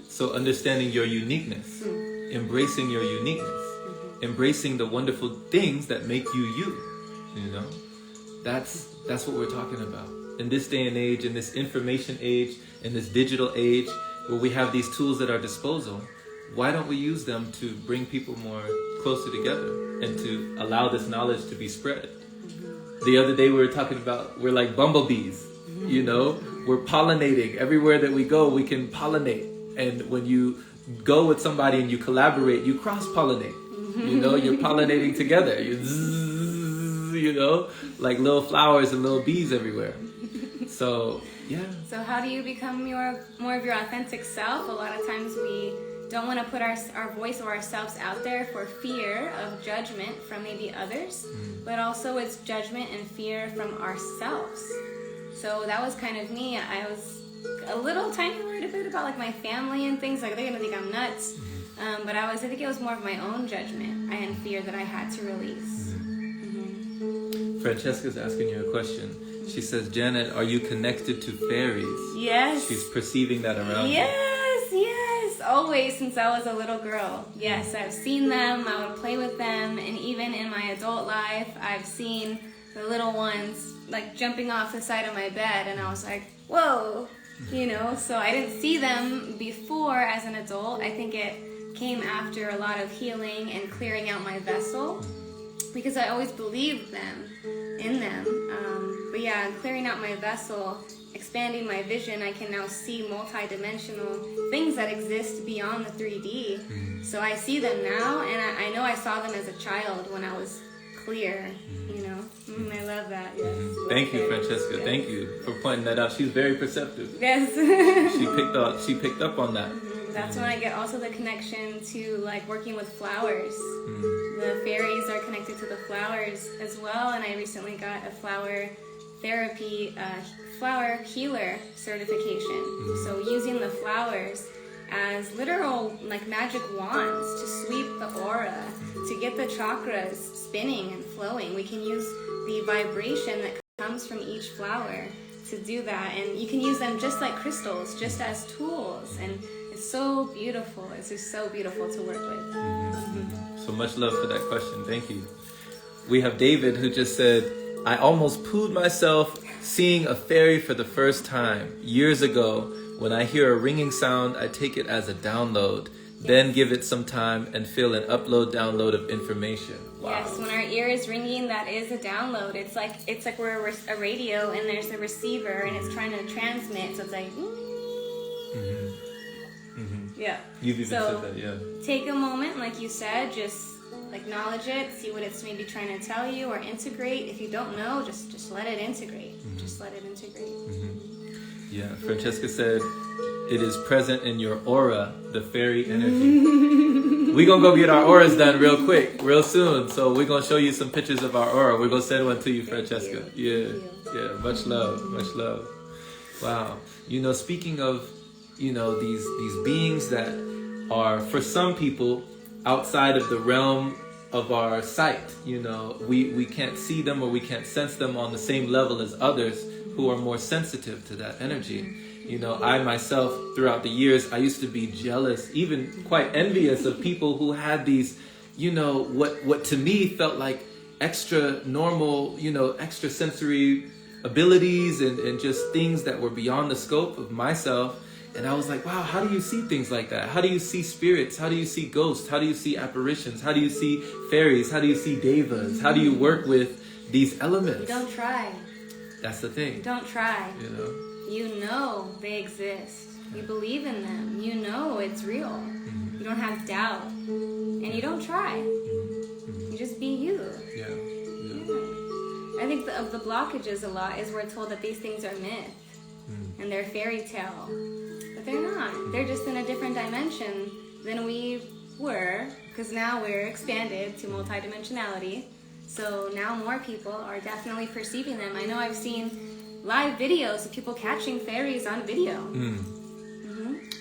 So understanding your uniqueness, embracing your uniqueness, embracing the wonderful things that make you, you know, that's what we're talking about. In this day and age, in this information age, in this digital age, where we have these tools at our disposal, why don't we use them to bring people more closer together and to allow this knowledge to be spread? The other day we were talking about, we're like bumblebees, you know? We're pollinating. Everywhere that we go, we can pollinate. And when you go with somebody and you collaborate, you cross-pollinate. You know, you're pollinating together. You know, like little flowers and little bees everywhere. So, yeah. So how do you become more of your authentic self? A lot of times we don't want to put our voice or ourselves out there for fear of judgment from maybe others, but also it's judgment and fear from ourselves. So that was kind of me. I was a little tiny worried a bit about like my family and things, like they're gonna think I'm nuts. But I think it was more of my own judgment and fear that I had to release. Francesca's asking you a question. She says, Janet, are you connected to fairies? Yes. She's perceiving that around you. Yes, always since I was a little girl. Yes, I've seen them, I would play with them, and even in my adult life, I've seen the little ones like jumping off the side of my bed, and I was like, whoa, you know, so I didn't see them before as an adult. I think it came after a lot of healing and clearing out my vessel, because I always believed in them. But yeah, clearing out my vessel, expanding my vision, I can now see multi-dimensional things that exist beyond the 3D. So I see them now, and I know I saw them as a child when I was clear, you know. I love that, yes. Thank you, Francesca. Yes. Thank you for pointing that out. She's very perceptive. Yes. She picked up on that. That's when I get also the connection to like working with flowers. The fairies are connected to the flowers as well, and I recently got a flower therapy, flower healer certification. So using the flowers as literal like magic wands to sweep the aura, to get the chakras spinning and flowing. We can use the vibration that comes from each flower to do that, and you can use them just like crystals, just as tools, and it's so beautiful. It's just so beautiful to work with. So much love for that question. Thank you. We have David who just said, I almost pooed myself seeing a fairy for the first time. Years ago, when I hear a ringing sound, I take it as a download. then give it some time and feel an download of information. Wow. Yes, when our ear is ringing, that is a download. It's like we're a radio and there's a receiver and it's trying to transmit. So it's like, yeah. You've even said that, yeah. Take a moment, like you said, just acknowledge it, see what it's maybe trying to tell you or integrate. If you don't know, just let it integrate. Just let it integrate. Yeah, Francesca said, it is present in your aura, the fairy energy. We're going to go get our auras done real quick, real soon. So we're going to show you some pictures of our aura. We're going to send one to you, Francesca. Yeah, much love, much love. Wow. Speaking of, these beings that are, for some people, outside of the realm of our sight. We can't see them or we can't sense them on the same level as others who are more sensitive to that energy. I myself, throughout the years, I used to be jealous, even quite envious of people who had these, what to me felt like extra normal, extra sensory abilities and just things that were beyond the scope of myself. And I was like, wow, how do you see things like that? How do you see spirits? How do you see ghosts? How do you see apparitions? How do you see fairies? How do you see devas? How do you work with these elements? You don't try. That's the thing. Don't try. You know they exist. You believe in them. You know it's real. You don't have doubt. And you don't try. You just be you. Yeah. I think of the blockages a lot is we're told that these things are myth. And they're fairy tale. But they're not. They're just in a different dimension than we were. Because now we're expanded to multidimensionality. So now more people are definitely perceiving them. I know I've seen live videos of people catching fairies on video.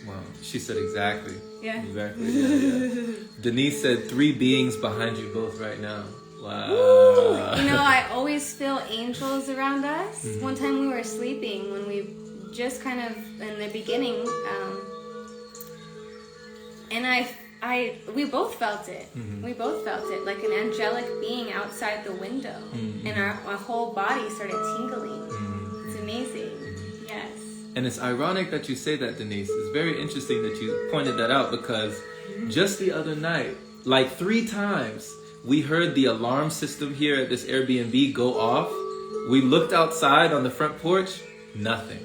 Wow, she said exactly. Yeah. Exactly. Yeah. Denise said 3 beings behind you both right now. Wow. Woo! I always feel angels around us. One time we were sleeping when we just kind of in the beginning, and we both felt it. We both felt it, like an angelic being outside the window, and our whole body started tingling. It's amazing. Yes. And it's ironic that you say that, Denise. It's very interesting that you pointed that out because just the other night, like 3 times, we heard the alarm system here at this Airbnb go off. We looked outside on the front porch, nothing.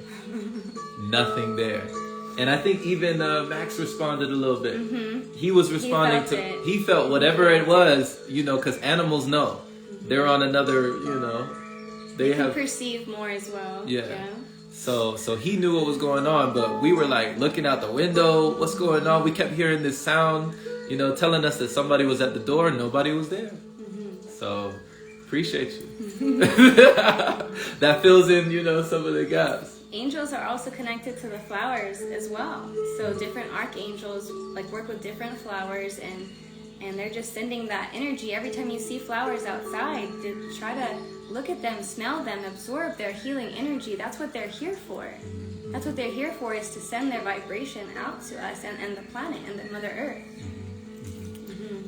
Nothing there. And I think even Max responded a little bit. He was responding he felt whatever it was, because animals know. They're on another, they can perceive more as well. Yeah. So he knew what was going on, but we were like looking out the window, what's going on? We kept hearing this sound, telling us that somebody was at the door and nobody was there. So appreciate you. That fills in, some of the gaps. Angels are also connected to the flowers as well. So different archangels work with different flowers and they're just sending that energy. Every time you see flowers outside, try to look at them, smell them, absorb their healing energy. That's what they're here for. That's what they're here for, is to send their vibration out to us and the planet and the Mother Earth.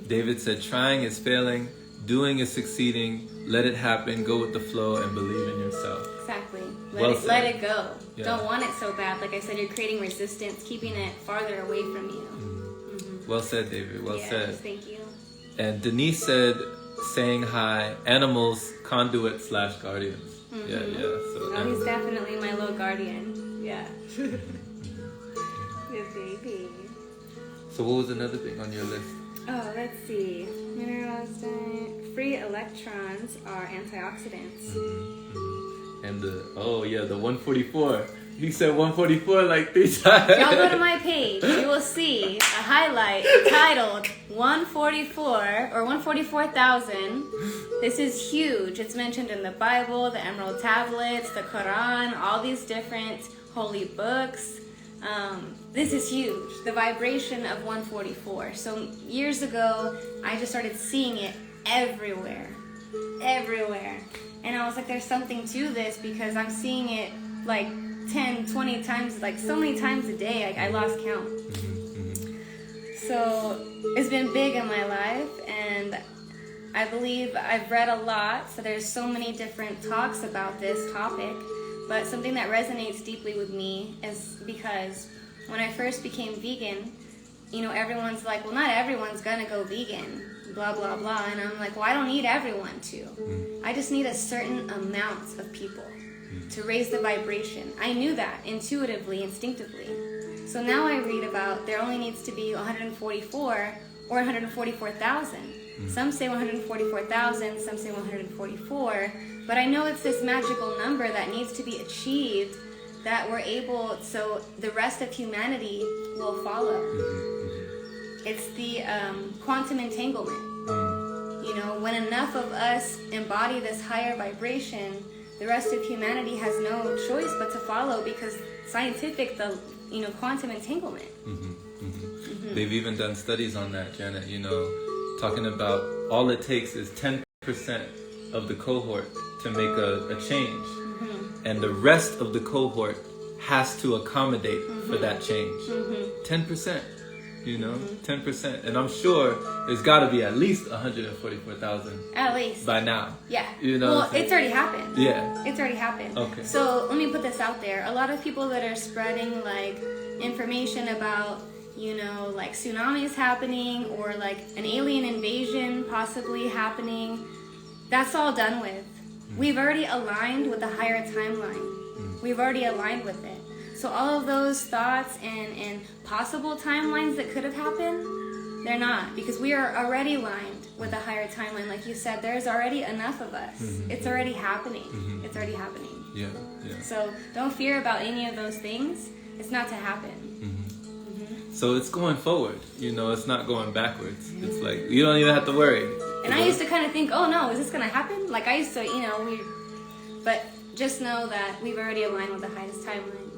David said, trying is failing, doing is succeeding, let it happen, go with the flow and believe in yourself. Exactly. Let it go. Yeah. Don't want it so bad. Like I said, you're creating resistance, keeping it farther away from you. Well said, David. Well said. Thank you. And Denise said, saying hi, animals, conduit/guardians. Yeah. So he's definitely my little guardian. Yeah. Good baby. So what was another thing on your list? Oh, let's see. Minerals, free electrons are antioxidants. And the 144. He said 144 like 3 times. Y'all go to my page. You will see a highlight titled 144 or 144,000. This is huge. It's mentioned in the Bible, the Emerald Tablets, the Quran, all these different holy books. This is huge. The vibration of 144. So years ago, I just started seeing it everywhere. And I was like, there's something to this because I'm seeing it 10, 20 times, so many times a day. I lost count. So it's been big in my life, and I believe I've read a lot. So there's so many different talks about this topic, but something that resonates deeply with me is because when I first became vegan, everyone's like, well, not everyone's gonna go vegan, blah, blah, blah. And I'm like, well, I don't need everyone to. I just need a certain amount of people to raise the vibration. I knew that intuitively, instinctively. So now I read about there only needs to be 144 or 144,000. Some say 144,000, some say 144. But I know it's this magical number that needs to be achieved, that we're able, so the rest of humanity will follow. It's the quantum entanglement. When enough of us embody this higher vibration, the rest of humanity has no choice but to follow, because scientific, quantum entanglement. They've even done studies on that, Janet, talking about all it takes is 10% of the cohort to make a change. And the rest of the cohort has to accommodate for that change. 10%, 10%. And I'm sure there's got to be at least 144,000. At least. By now. Yeah. Well, it's already happened. Yeah. It's already happened. Okay. So let me put this out there. A lot of people that are spreading information about, like tsunamis happening, or like an alien invasion possibly happening, that's all done with. We've already aligned with the higher timeline. We've already aligned with it. So all of those thoughts and possible timelines that could have happened, they're not, because we are already aligned with the higher timeline. Like you said, there's already enough of us. It's already happening. It's already happening. Yeah. So don't fear about any of those things. It's not to happen. So it's going forward, it's not going backwards. It's like, you don't even have to worry. And I used to kind of think, oh no, is this going to happen? Like I used to, but just know that we've already aligned with the highest timeline.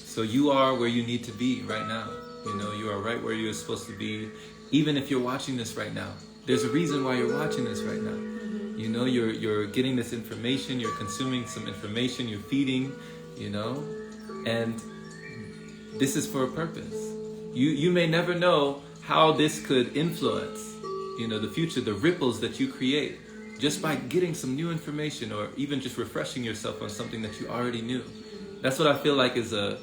So you are where you need to be right now. You are right where you're supposed to be. Even if you're watching this right now, there's a reason why you're watching this right now. You're getting this information, you're consuming some information, you're feeding, and this is for a purpose. You may never know how this could influence, the future, the ripples that you create just by getting some new information, or even just refreshing yourself on something that you already knew. That's what I feel like is a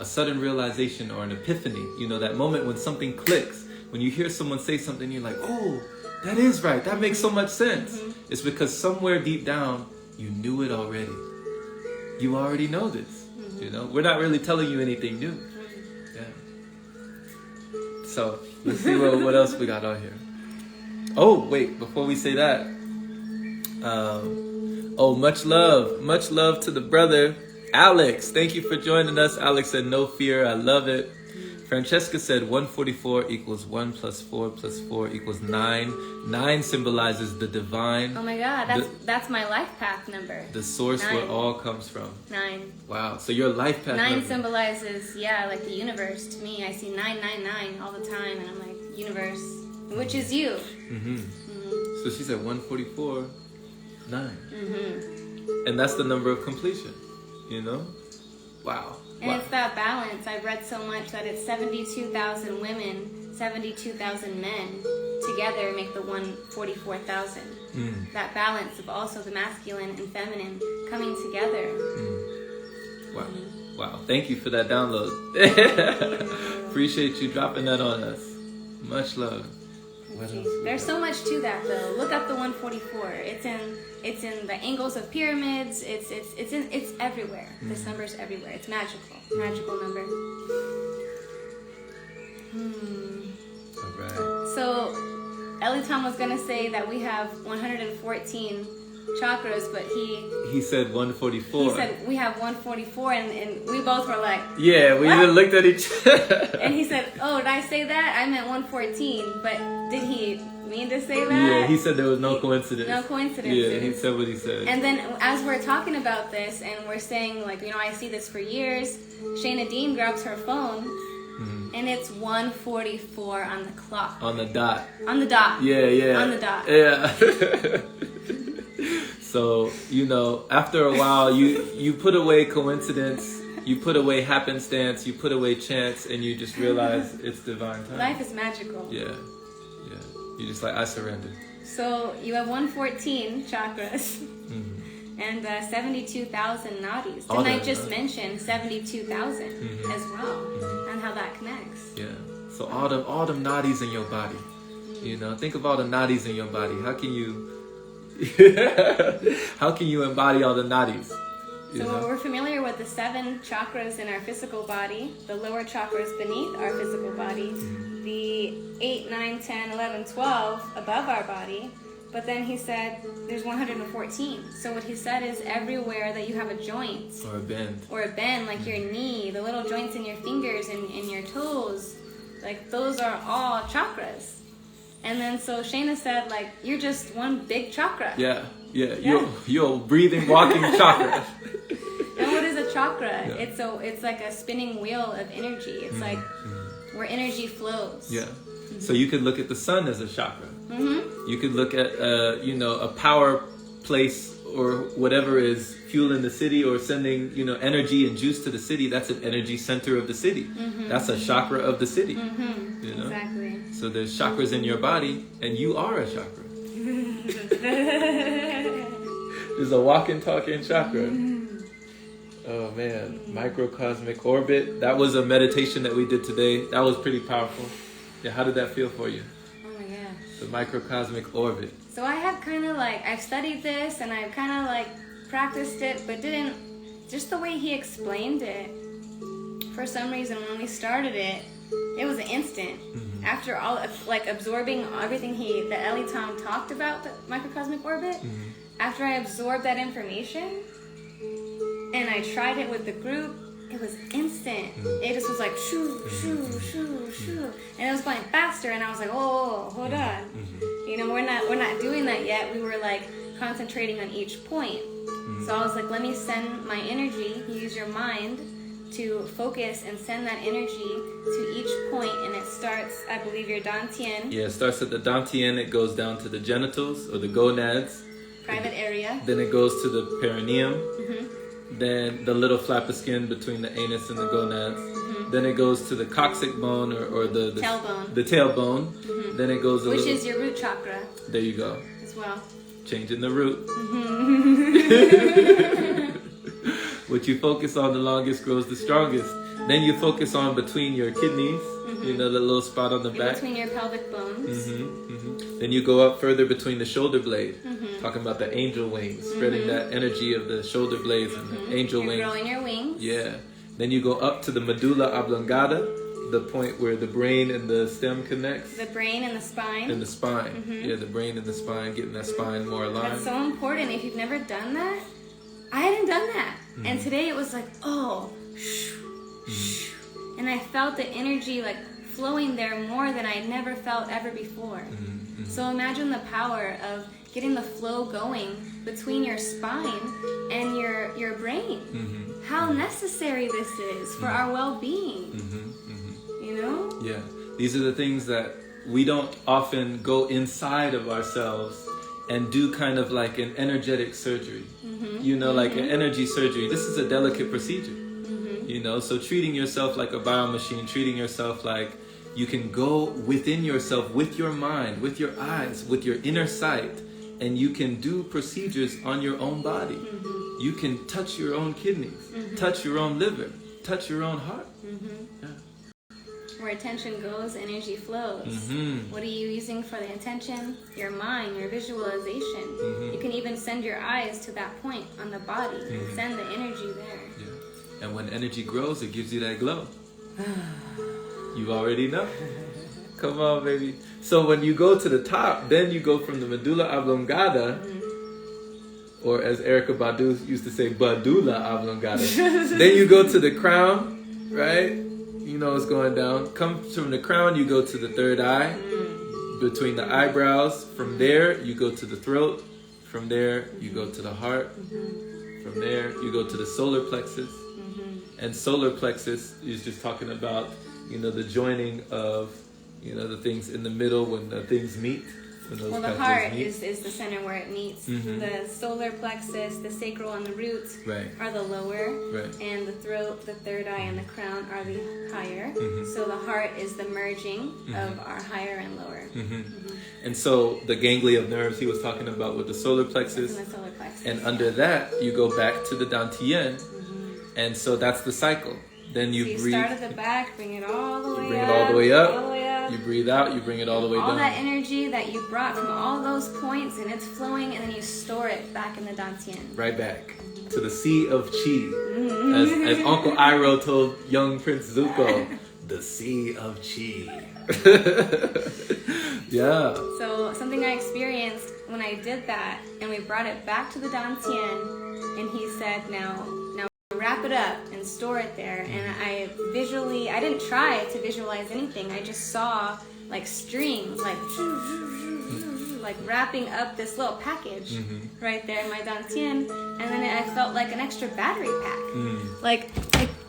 sudden realization or an epiphany, that moment when something clicks, when you hear someone say something, you're like, oh, that is right. That makes so much sense. It's because somewhere deep down, you knew it already. You already know this. We're not really telling you anything new. Yeah. So let's see what else we got on here. Oh, wait, before we say that, much love to the brother Alex. Thank you for joining us. Alex said, no fear, I love it. Francesca said 144 equals 1 plus 4 plus 4 equals 9. 9 symbolizes the divine. Oh my God, that's my life path number. The source 9. Where it all comes from. 9. Wow, so your life path 9 number. Symbolizes, like the universe. To me, I see 999 all the time, and I'm like, universe, which is you. So she said 144, 9. And that's the number of completion, Wow. And it's that balance. I've read so much that it's 72,000 women, 72,000 men together make the 144,000. That balance of also the masculine and feminine coming together. Wow. Thank you for that download. Appreciate you dropping that on us. Much love. There's so much to that though. Look up the 144. It's in the angles of pyramids. It's everywhere. This number's everywhere. It's magical number. All right. So Elitam was gonna say that we have 114 chakras, but he said 144. He said we have 144, and we both were like, yeah, we even looked at each other. And he said, oh, did I say that? I meant 114, but did he mean to say that? Yeah, he said there was no coincidence. No coincidence. Yeah, he said what he said. And then as we're talking about this, and we're saying, like, I see this for years, Shayna Dean grabs her phone, and it's 1:44 on the clock. On the dot. On the dot. Yeah. On the dot. Yeah. So, after a while, you put away coincidence, you put away happenstance, you put away chance, and you just realize it's divine time. Life is magical. Yeah. You're just like, I surrender. So you have 114 chakras. and 72,000 nadis. All Didn't I that, just huh? mention 72,000 as well, and how that connects? Yeah. So all them nadis in your body. You know, think of all the nadis in your body. How can you embody all the nadis? You So know? we're familiar with the 7 chakras in our physical body, the lower chakras beneath our physical body, the 8, 9, 10, 11, 12 above our body. But then he said there's 114. So what he said is everywhere that you have a joint Or a bend. like your knee, the little joints in your fingers and in your toes, like those are all chakras. And then so Shayna said, like, you're just one big chakra. Yeah. You're a breathing, walking chakra. And what is a chakra? Yeah. It's like a spinning wheel of energy. It's like where energy flows. Yeah. So you could look at the sun as a chakra. Mm-hmm. You could look at a power place or whatever is fueling the city or sending energy and juice to the city. That's an energy center of the city. Mm-hmm. That's a chakra of the city. Mm-hmm. You know? Exactly. So there's chakras in your body, and you are a chakra. There's a walking, talking chakra. Oh man, microcosmic orbit. That was a meditation that we did today. That was pretty powerful. Yeah, how did that feel for you? Oh my gosh. The microcosmic orbit. So I have kind of like, I've studied this and I've kind of like practiced it, but didn't, just the way he explained it, for some reason when we started it, it was an instant. Mm-hmm. After all, like absorbing everything that Ellie Tom talked about, the microcosmic orbit, after I absorbed that information and I tried it with the group, it was instant. It just was like shoo, shoo, shoo, shoo, and it was going faster. And I was like, oh, hold on. We're not doing that yet. We were like concentrating on each point. So I was like, let me send my energy. Use your mind to focus and send that energy to each point, and it starts, I believe, your dantian. Yeah, it starts at the dantian. It goes down to the genitals or the gonads. Private area. Then it goes to the perineum. Then the little flap of skin between the anus and the gonads. Then it goes to the coccyx bone or the tailbone. The tailbone. Then it goes which is your root chakra. There you go. As well. Changing the root. What you focus on the longest grows the strongest. Then you focus on between your kidneys. The little spot on the back. Between your pelvic bones. Then you go up further between the shoulder blade. Talking about the angel wings, spreading that energy of the shoulder blades and the angel wings. You're growing your wings. Yeah. Then you go up to the medulla oblongata, the point where the brain and the stem connects. The brain and the spine. And the spine. Yeah, the brain and the spine, getting that spine more aligned. That's so important. If you've never done that, I hadn't done that. And today it was like, oh, and I felt the energy like flowing there more than I never felt ever before. So imagine the power of getting the flow going between your spine and your brain. How necessary this is for our well-being. Yeah, these are the things that we don't often go inside of ourselves and do kind of like an energetic surgery. Like an energy surgery. This is a delicate procedure. So treating yourself like a biomachine, treating yourself like you can go within yourself with your mind, with your eyes, with your inner sight, and you can do procedures on your own body. You can touch your own kidneys, touch your own liver, touch your own heart. Yeah. Where attention goes, energy flows. What are you using for the attention? Your mind, your visualization. You can even send your eyes to that point on the body and send the energy there. Yeah. And when energy grows, it gives you that glow. You already know. Come on, baby. So when you go to the top, then you go from the medulla oblongata, or as Erykah Badu used to say, Badula oblongata. Then you go to the crown, right? It's going down. Come from the crown, you go to the third eye, between the eyebrows. From there, you go to the throat. From there, you go to the heart. From there, you go to the solar plexus. And solar plexus is just talking about, the joining of, the things in the middle when the things meet. when those Well, the plexes heart meet? is the center where it meets. The solar plexus, the sacral, and the roots Right. are the lower. Right. And the throat, the third eye, and the crown are the higher. So the heart is the merging of our higher and lower. And so the ganglia of nerves he was talking about with the solar plexus. And the solar plexus. And under that, you go back to the dantian. And so that's the cycle. Then you So you breathe. start at the back, bring it all the way up. Bring it all the way up. All the way up. You breathe out, you bring it all the way all down. that energy that you brought from all those points, and it's flowing, and then you store it back in the dantian. Right back to the sea of chi. As Uncle Iroh told young Prince Zuko, the sea of chi. Yeah. So something I experienced when I did that, and we brought it back to the dantian, and he said, now wrap it up and store it there. And I didn't try to visualize anything. I just saw like strings, like wrapping up this little package right there in my dantian, and then I felt like an extra battery pack,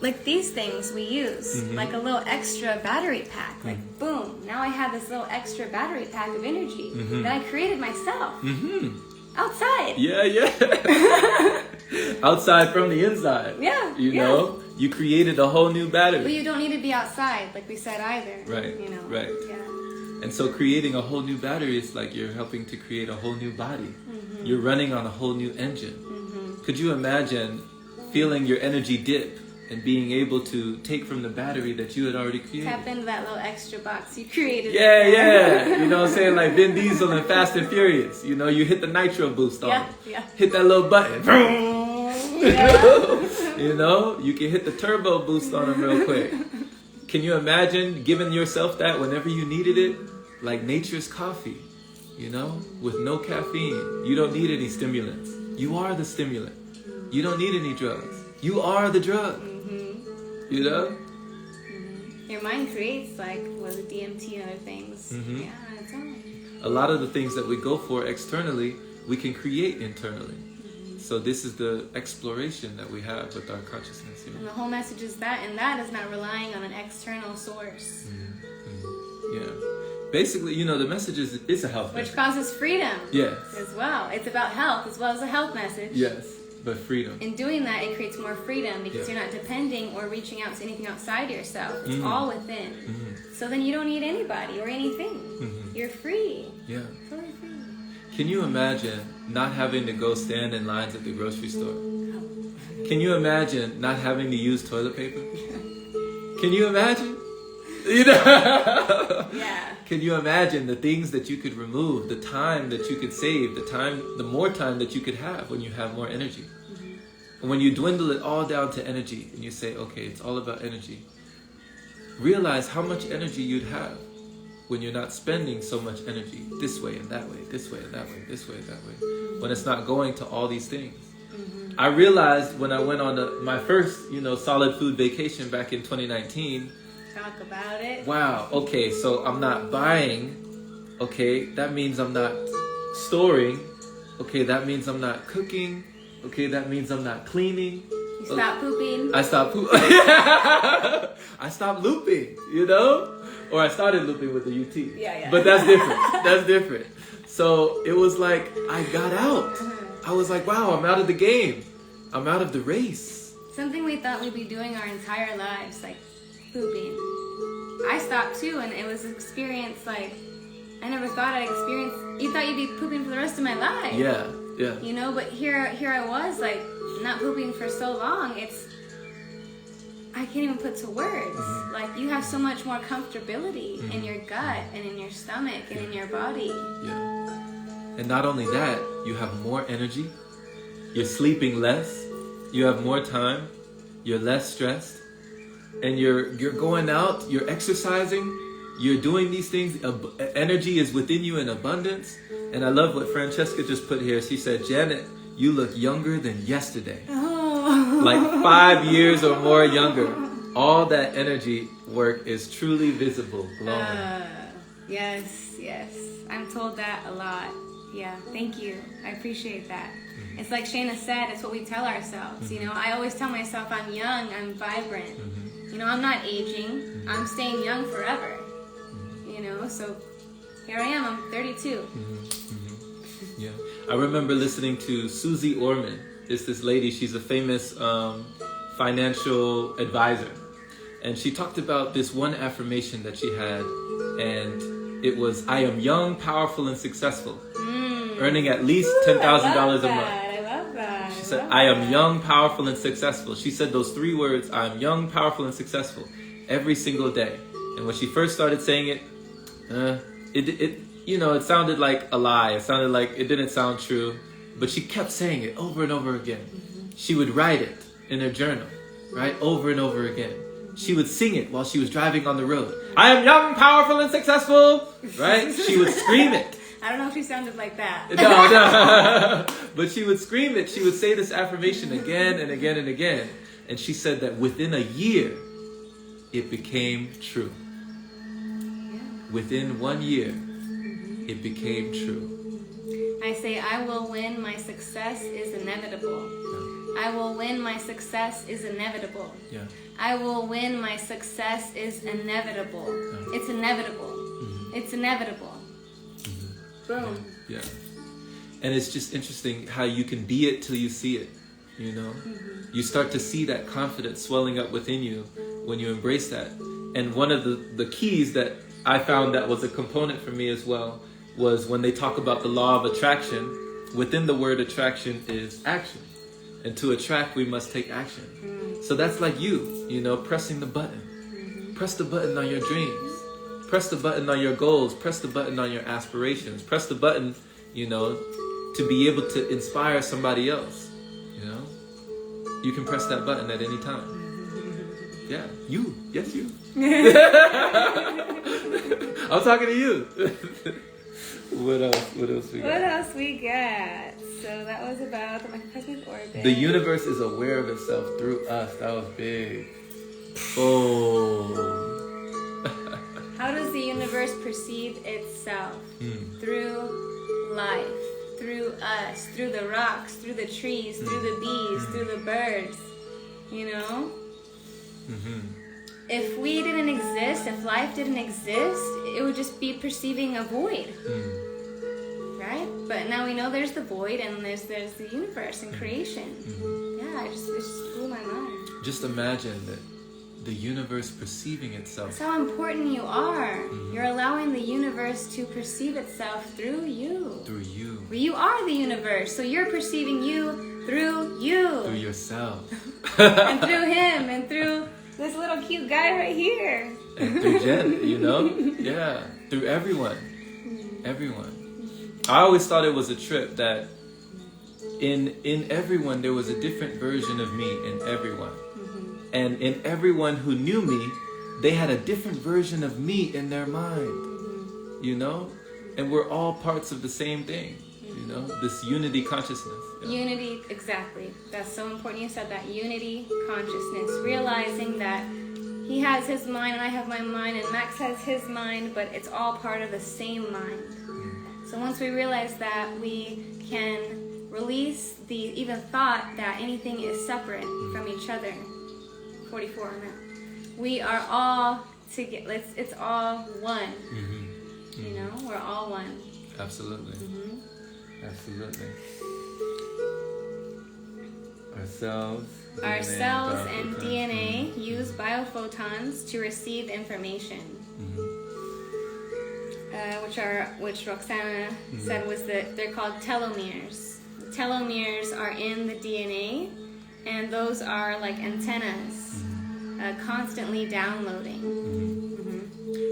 like these things we use, like a little extra battery pack. Like boom, now I have this little extra battery pack of energy that I created myself outside. Yeah. Outside from the inside. Yeah. You know, you created a whole new battery. But you don't need to be outside, like we said either. Right. You know. Right. Yeah. And so creating a whole new battery is like you're helping to create a whole new body. You're running on a whole new engine. Could you imagine feeling your energy dip and being able to take from the battery that you had already created? Tap into that little extra box you created. Yeah. You know what I'm saying? Like Vin Diesel in Fast and Furious. You know, you hit the nitro boost on it. Yeah. Hit that little button. You know, you can hit the turbo boost on them real quick. Can you imagine giving yourself that whenever you needed it? Like nature's coffee, you know, with no caffeine. You don't need any stimulants. You are the stimulant. You don't need any drugs. You are the drug. You know? Your mind creates like DMT and other things. Yeah, it's all. A lot of the things that we go for externally, we can create internally. So this is the exploration that we have with our consciousness here. And the whole message is that, and that is not relying on an external source. Yeah. Basically, you know, the message is it's a health Which message. causes freedom. Yes. As well. It's about health as well as a health message. Yes, but freedom. In doing that, it creates more freedom because you're not depending or reaching out to anything outside yourself. It's all within. So then you don't need anybody or anything. You're free. Yeah. Totally free. Can you imagine not having to go stand in lines at the grocery store? Can you imagine not having to use toilet paper? Can you imagine? You know? Yeah. Can you imagine the things that you could remove, the time that you could save, the more time that you could have when you have more energy? And when you dwindle it all down to energy and you say, okay, it's all about energy, realize how much energy you'd have when you're not spending so much energy this way and that way, this way and that way, this way and that way, when it's not going to all these things. I realized when I went on my first, solid food vacation back in 2019. Talk about it. Wow, okay, so I'm not buying. Okay, that means I'm not storing. Okay, that means I'm not cooking. Okay, that means I'm not cleaning. You stop pooping. I stopped I stopped looping, Or I started looping with the UT. Yeah. But that's different. That's different. So it was like I got out. I was like, wow, I'm out of the game. I'm out of the race. Something we thought we'd be doing our entire lives, like pooping. I stopped too, and it was an experience like I never thought I'd experience. You thought you'd be pooping for the rest of my life. Yeah. But here I was, like, not pooping for so long. I can't even put to words. Like, you have so much more comfortability in your gut and in your stomach and in your body. Yeah. And not only that, you have more energy. You're sleeping less. You have more time. You're less stressed. And you're going out. You're exercising. You're doing these things. Energy is within you in abundance. And I love what Francesca just put here. She said, Janet, you look younger than yesterday. Oh. Like 5 years or more younger. All that energy work is truly visible, glowing. Yes. I'm told that a lot. Yeah, thank you. I appreciate that. It's like Shayna said, it's what we tell ourselves. I always tell myself I'm young, I'm vibrant. I'm not aging. I'm staying young forever. So here I am. I'm 32. Yeah. I remember listening to Susie Orman. It's this lady. She's a famous financial advisor. And she talked about this one affirmation that she had. And it was, I am young, powerful, and successful. Earning at least $10,000 a month. I love that. She said, I am young, powerful, and successful. She said those 3 words, I am young, powerful, and successful, every single day. And when she first started saying it, it sounded like a lie. It sounded like it didn't sound true. But she kept saying it over and over again. She would write it in her journal, right? Over and over again. She would sing it while she was driving on the road. I am young, powerful, and successful, right? She would scream it. I don't know if she sounded like that. No. But she would scream it. She would say this affirmation again and again and again. And she said that within a year, it became true. Within 1 year, it became true. I say, I will win. My success is inevitable. I will win. My success is inevitable. Yeah. I will win. My success is inevitable. It's inevitable. It's inevitable. Boom. Yeah. And it's just interesting how you can be it till you see it. You know, you start to see that confidence swelling up within you when you embrace that. And one of the keys that I found that was a component for me as well was when they talk about the law of attraction. Within the word attraction is action. And to attract, we must take action. So that's like you, pressing the button. Press the button on your dreams. Press the button on your goals. Press the button on your aspirations. Press the button, to be able to inspire somebody else. You can press that button at any time. Yeah, you. Yes, you. I'm talking to you. What else we got? What else we got? So that was about the microcosmic orbit. The universe is aware of itself through us. That was big. Oh. How does the universe perceive itself? Through life, through us, through the rocks, through the trees, through the bees, through the birds. If we didn't exist, if life didn't exist, it would just be perceiving a void. Right? But now we know there's the void and there's the universe and creation. Yeah, it just blew my mind. Just imagine that the universe perceiving itself. That's how important you are. You're allowing the universe to perceive itself through you. Through you. You are the universe, so you're perceiving you through you. Through yourself. And through him, and through this little cute guy right here. And through Jen, Yeah. Through everyone. Everyone. I always thought it was a trip that in everyone there was a different version of me in everyone. And in everyone who knew me, they had a different version of me in their mind. And we're all parts of the same thing. This unity consciousness. Unity, exactly. That's so important. You said that. Unity consciousness. Realizing that he has his mind and I have my mind and Max has his mind, but it's all part of the same mind. So once we realize that, we can release the even thought that anything is separate from each other. 44 on that. We are all together. It's all one. We're all one. Absolutely. Absolutely. Ourselves and DNA use biophotons to receive information. Which Roxana said they're called telomeres. Telomeres are in the DNA, and those are like antennas, constantly downloading.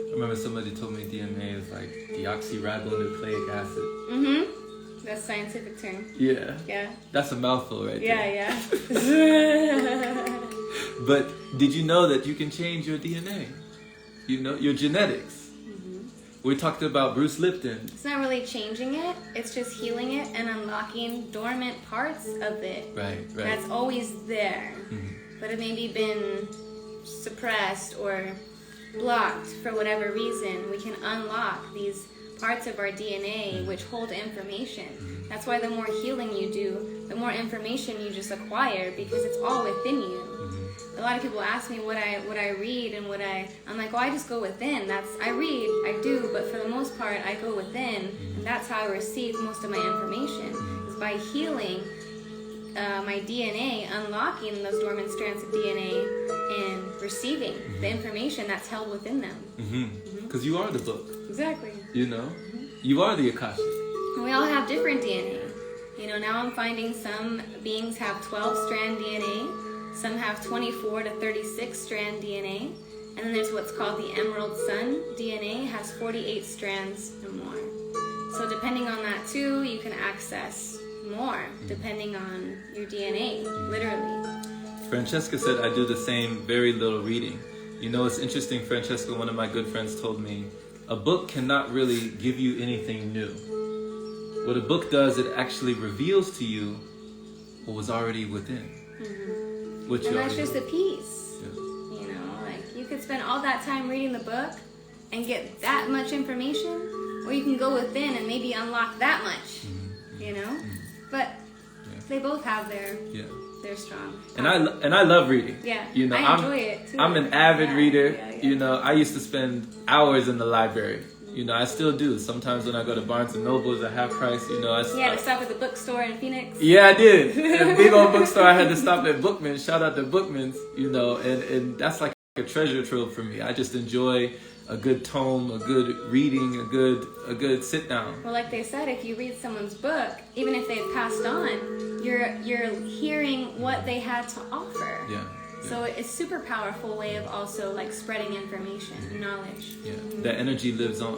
I remember somebody told me DNA is like deoxyribonucleic acid. That's a scientific term. Yeah. Yeah. That's a mouthful right there. Yeah. But did you know that you can change your DNA? Your genetics. We talked about Bruce Lipton. It's not really changing it. It's just healing it and unlocking dormant parts of it. Right. That's always there. But it maybe been suppressed or blocked for whatever reason. We can unlock these parts of our DNA which hold information. That's why the more healing you do, the more information you just acquire, because it's all within you. A lot of people ask me what I read and I'm like, I just go within. I read, I do, but for the most part, I go within, and that's how I receive most of my information, is by healing my DNA, unlocking those dormant strands of DNA, and receiving the information that's held within them. Because you are the book. Exactly. You know, you are the Akasha. And we all have different DNA. Now I'm finding some beings have 12-strand DNA, some have 24 to 36-strand DNA, and then there's what's called the Emerald Sun DNA, has 48 strands or more. So depending on that too, you can access more, depending on your DNA, literally. Francesca said, I do the same, very little reading. It's interesting, Francesca, one of my good friends told me, a book cannot really give you anything new. What a book does, it actually reveals to you what was already within. Which and that's just a piece. You could spend all that time reading the book and get that much information, or you can go within and maybe unlock that much, But they both have they're strong. And I love reading. Yeah, I enjoy it too. I'm an avid reader. I used to spend hours in the library. I still do. Sometimes when I go to Barnes and Noble at half price, You had to stop at the bookstore in Phoenix? Yeah, I did. The big old bookstore, I had to stop at Bookman. Shout out to Bookman's, and that's like a treasure trove for me. I just enjoy a good tome, a good reading, a good sit down. Well, like they said, if you read someone's book, even if they've passed on, you're hearing what they had to offer. Yeah. So it's a super powerful way of also like spreading information and knowledge. Yeah. That energy lives on,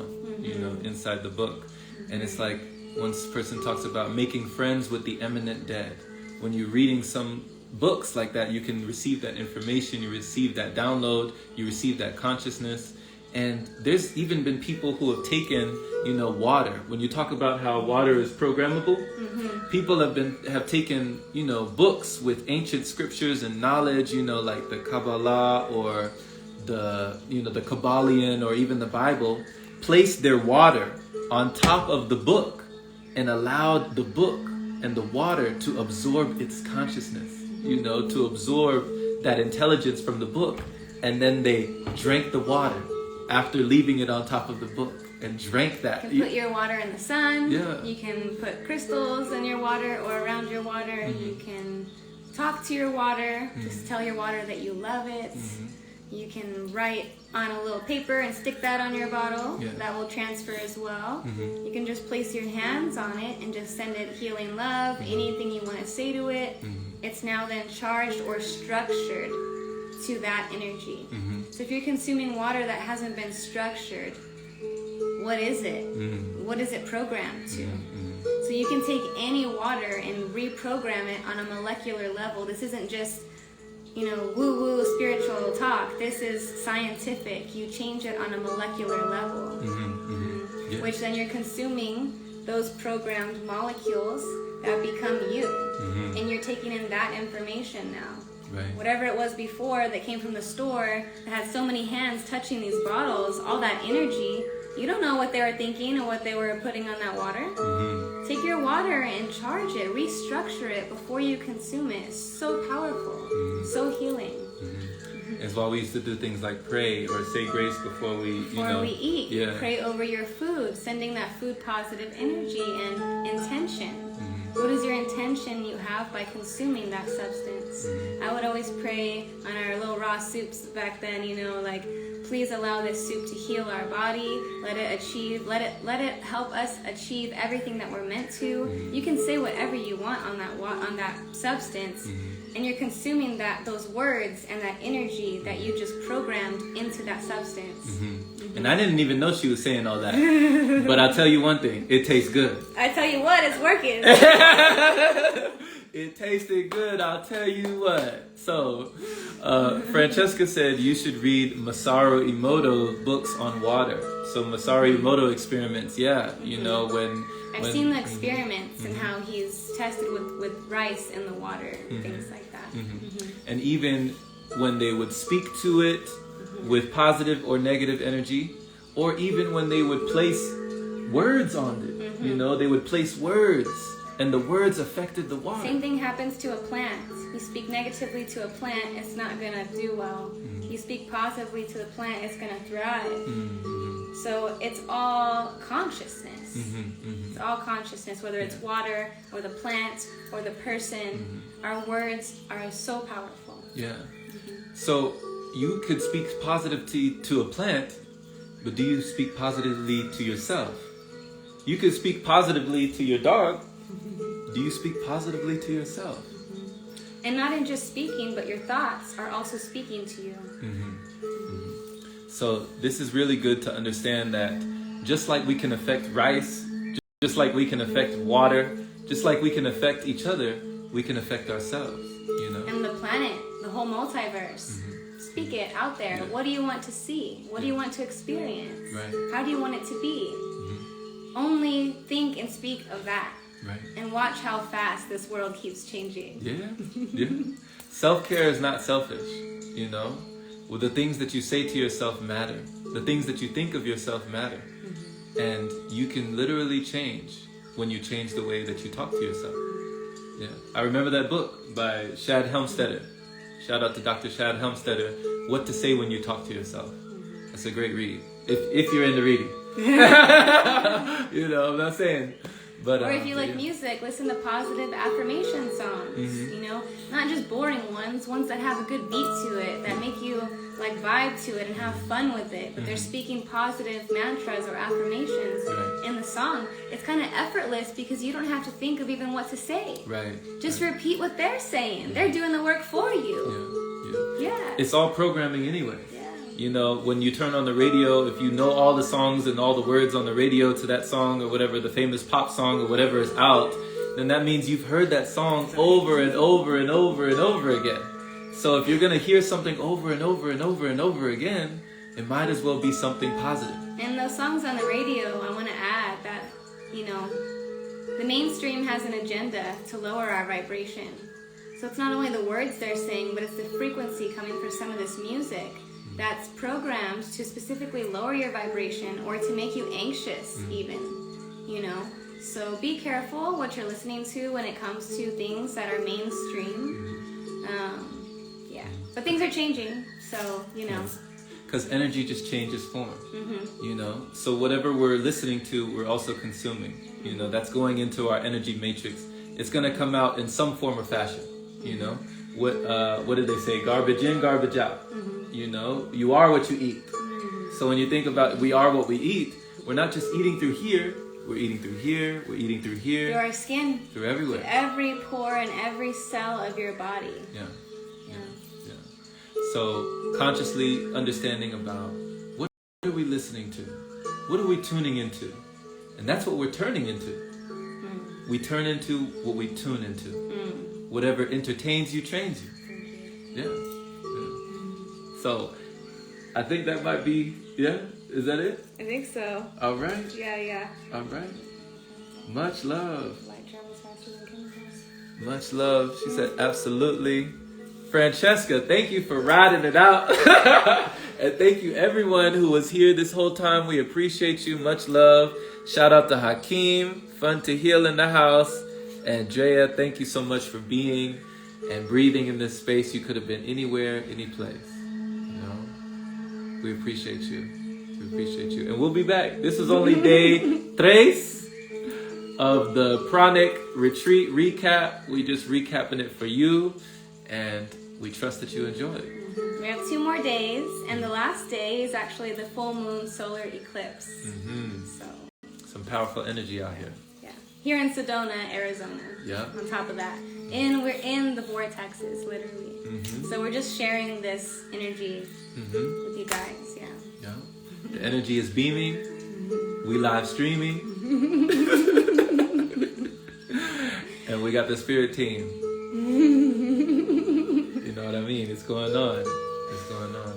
inside the book. And it's like one person talks about making friends with the eminent dead. When you're reading some books like that, you can receive that information, you receive that download, you receive that consciousness. And there's even been people who have taken, water. When you talk about how water is programmable, people have taken, books with ancient scriptures and knowledge, like the Kabbalah or the Kabbalion or even the Bible, placed their water on top of the book and allowed the book and the water to absorb its consciousness, to absorb that intelligence from the book. And then they drank the water after leaving it on top of the book and drank that. You can put your water in the sun. Yeah. You can put crystals in your water or around your water. You can talk to your water. Just tell your water that you love it. You can write on a little paper and stick that on your bottle. Yeah. That will transfer as well. You can just place your hands on it and just send it healing love, anything you want to say to it. It's now then charged or structured to that energy. So if you're consuming water that hasn't been structured, what is it? What is it programmed to? So you can take any water and reprogram it on a molecular level. This isn't just, woo-woo spiritual talk. This is scientific. You change it on a molecular level, Yeah. which then you're consuming those programmed molecules that become you. And you're taking in that information now. Right. Whatever it was before that came from the store that had so many hands touching these bottles, all that energy, you don't know what they were thinking or what they were putting on that water. Take your water and charge it, restructure it before you consume it. It's so powerful, so healing. It's why we used to do things like pray or say grace before we eat. Yeah. Pray over your food, sending that food positive energy and intention. What is your intention you have by consuming that substance? I would always pray on our little raw soups back then, please allow this soup to heal our body. Let it help us achieve everything that we're meant to. You can say whatever you want on that substance, and you're consuming those words and that energy that you just programmed into that substance. And I didn't even know she was saying all that. But I'll tell you one thing, it tastes good. I tell you what, it's working. It tasted good, I'll tell you what. So, Francesca said you should read Masaru Emoto's books on water. So Masaru Emoto experiments, when I've seen the experiments and how he's tested with rice in the water, things like that. And even when they would speak to it with positive or negative energy, or even when they would place words on it, they would place words And the words affected the water. Same thing happens to a plant. You speak negatively to a plant, it's not going to do well. You speak positively to the plant, it's going to thrive. So it's all consciousness. It's all consciousness, whether it's water or the plant or the person. Our words are so powerful. Yeah. So you could speak positively to a plant, but do you speak positively to yourself? You could speak positively to your dog. Do you speak positively to yourself? And not in just speaking, but your thoughts are also speaking to you. So this is really good to understand that just like we can affect rice, just like we can affect water, just like we can affect each other, we can affect ourselves, you know? And the planet, the whole multiverse. Speak it out there. What do you want to see? What do you want to experience? Right. How do you want it to be? Only think and speak of that. Right. And watch how fast this world keeps changing. Yeah. Self-care is not selfish, you know? Well, the things that you say to yourself matter. The things that you think of yourself matter. And you can literally change when you change the way that you talk to yourself. Yeah. I remember that book by Shad Helmstetter. Shout out to Dr. Shad Helmstetter. What to Say When You Talk to Yourself. That's a great read. If you're into reading. You know, I'm not saying. But, or if you like music, listen to positive affirmation songs. You know, not just boring ones that have a good beat to it, that make you like vibe to it and have fun with it. But they're speaking positive mantras or affirmations in the song. It's kind of effortless because you don't have to think of even what to say. Right. Just repeat what they're saying. They're doing the work for you. Yeah. It's all programming anyway. You know, when you turn on the radio, if you know all the songs and all the words on the radio to that song or whatever, the famous pop song or whatever is out, then that means you've heard that song over and over and over and over again. So if you're going to hear something over and over and over and over again, it might as well be something positive. And those songs on the radio, I want to add that, you know, the mainstream has an agenda to lower our vibration. So it's not only the words they're saying, but it's the frequency coming from some of this music that's programmed to specifically lower your vibration or to make you anxious even, you know. So be careful what you're listening to when it comes to things that are mainstream. But things are changing, so, you know. Because energy just changes form, you know. So whatever we're listening to, we're also consuming. You know, that's going into our energy matrix. It's going to come out in some form or fashion, you know. What did they say? Garbage in, garbage out. You know, you are what you eat. So when you think about we are what we eat, we're not just eating through here. We're eating through here. We're eating through here. Through our skin. Through everywhere. Through every pore and every cell of your body. Yeah. So consciously understanding about what are we listening to? What are we tuning into? And that's what we're turning into. We turn into what we tune into. Whatever entertains you, trains you. Yeah. So I think that might be, is that it? I think so. All right. Yeah. All right. Much love. Light travels faster than chemicals. Much love. She said, absolutely. Francesca, thank you for riding it out. And thank you everyone who was here this whole time. We appreciate you. Much love. Shout out to Hakeem. Fun to heal in the house. And Drea, thank you so much for being and breathing in this space. You could have been anywhere, any place. You know? We appreciate you. We appreciate you. And we'll be back. This is only day 3 of the Pranic Retreat recap. We just recapping it for you. And we trust that you enjoy it. We have 2 more days, and the last day is actually the full moon solar eclipse. So some powerful energy out here. Yeah, here in Sedona, Arizona. Yeah. On top of that, and we're in the vortexes, literally. So we're just sharing this energy with you guys. Yeah. The energy is beaming. We live streaming, and we got the spirit team. You know what I mean? It's going on.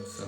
So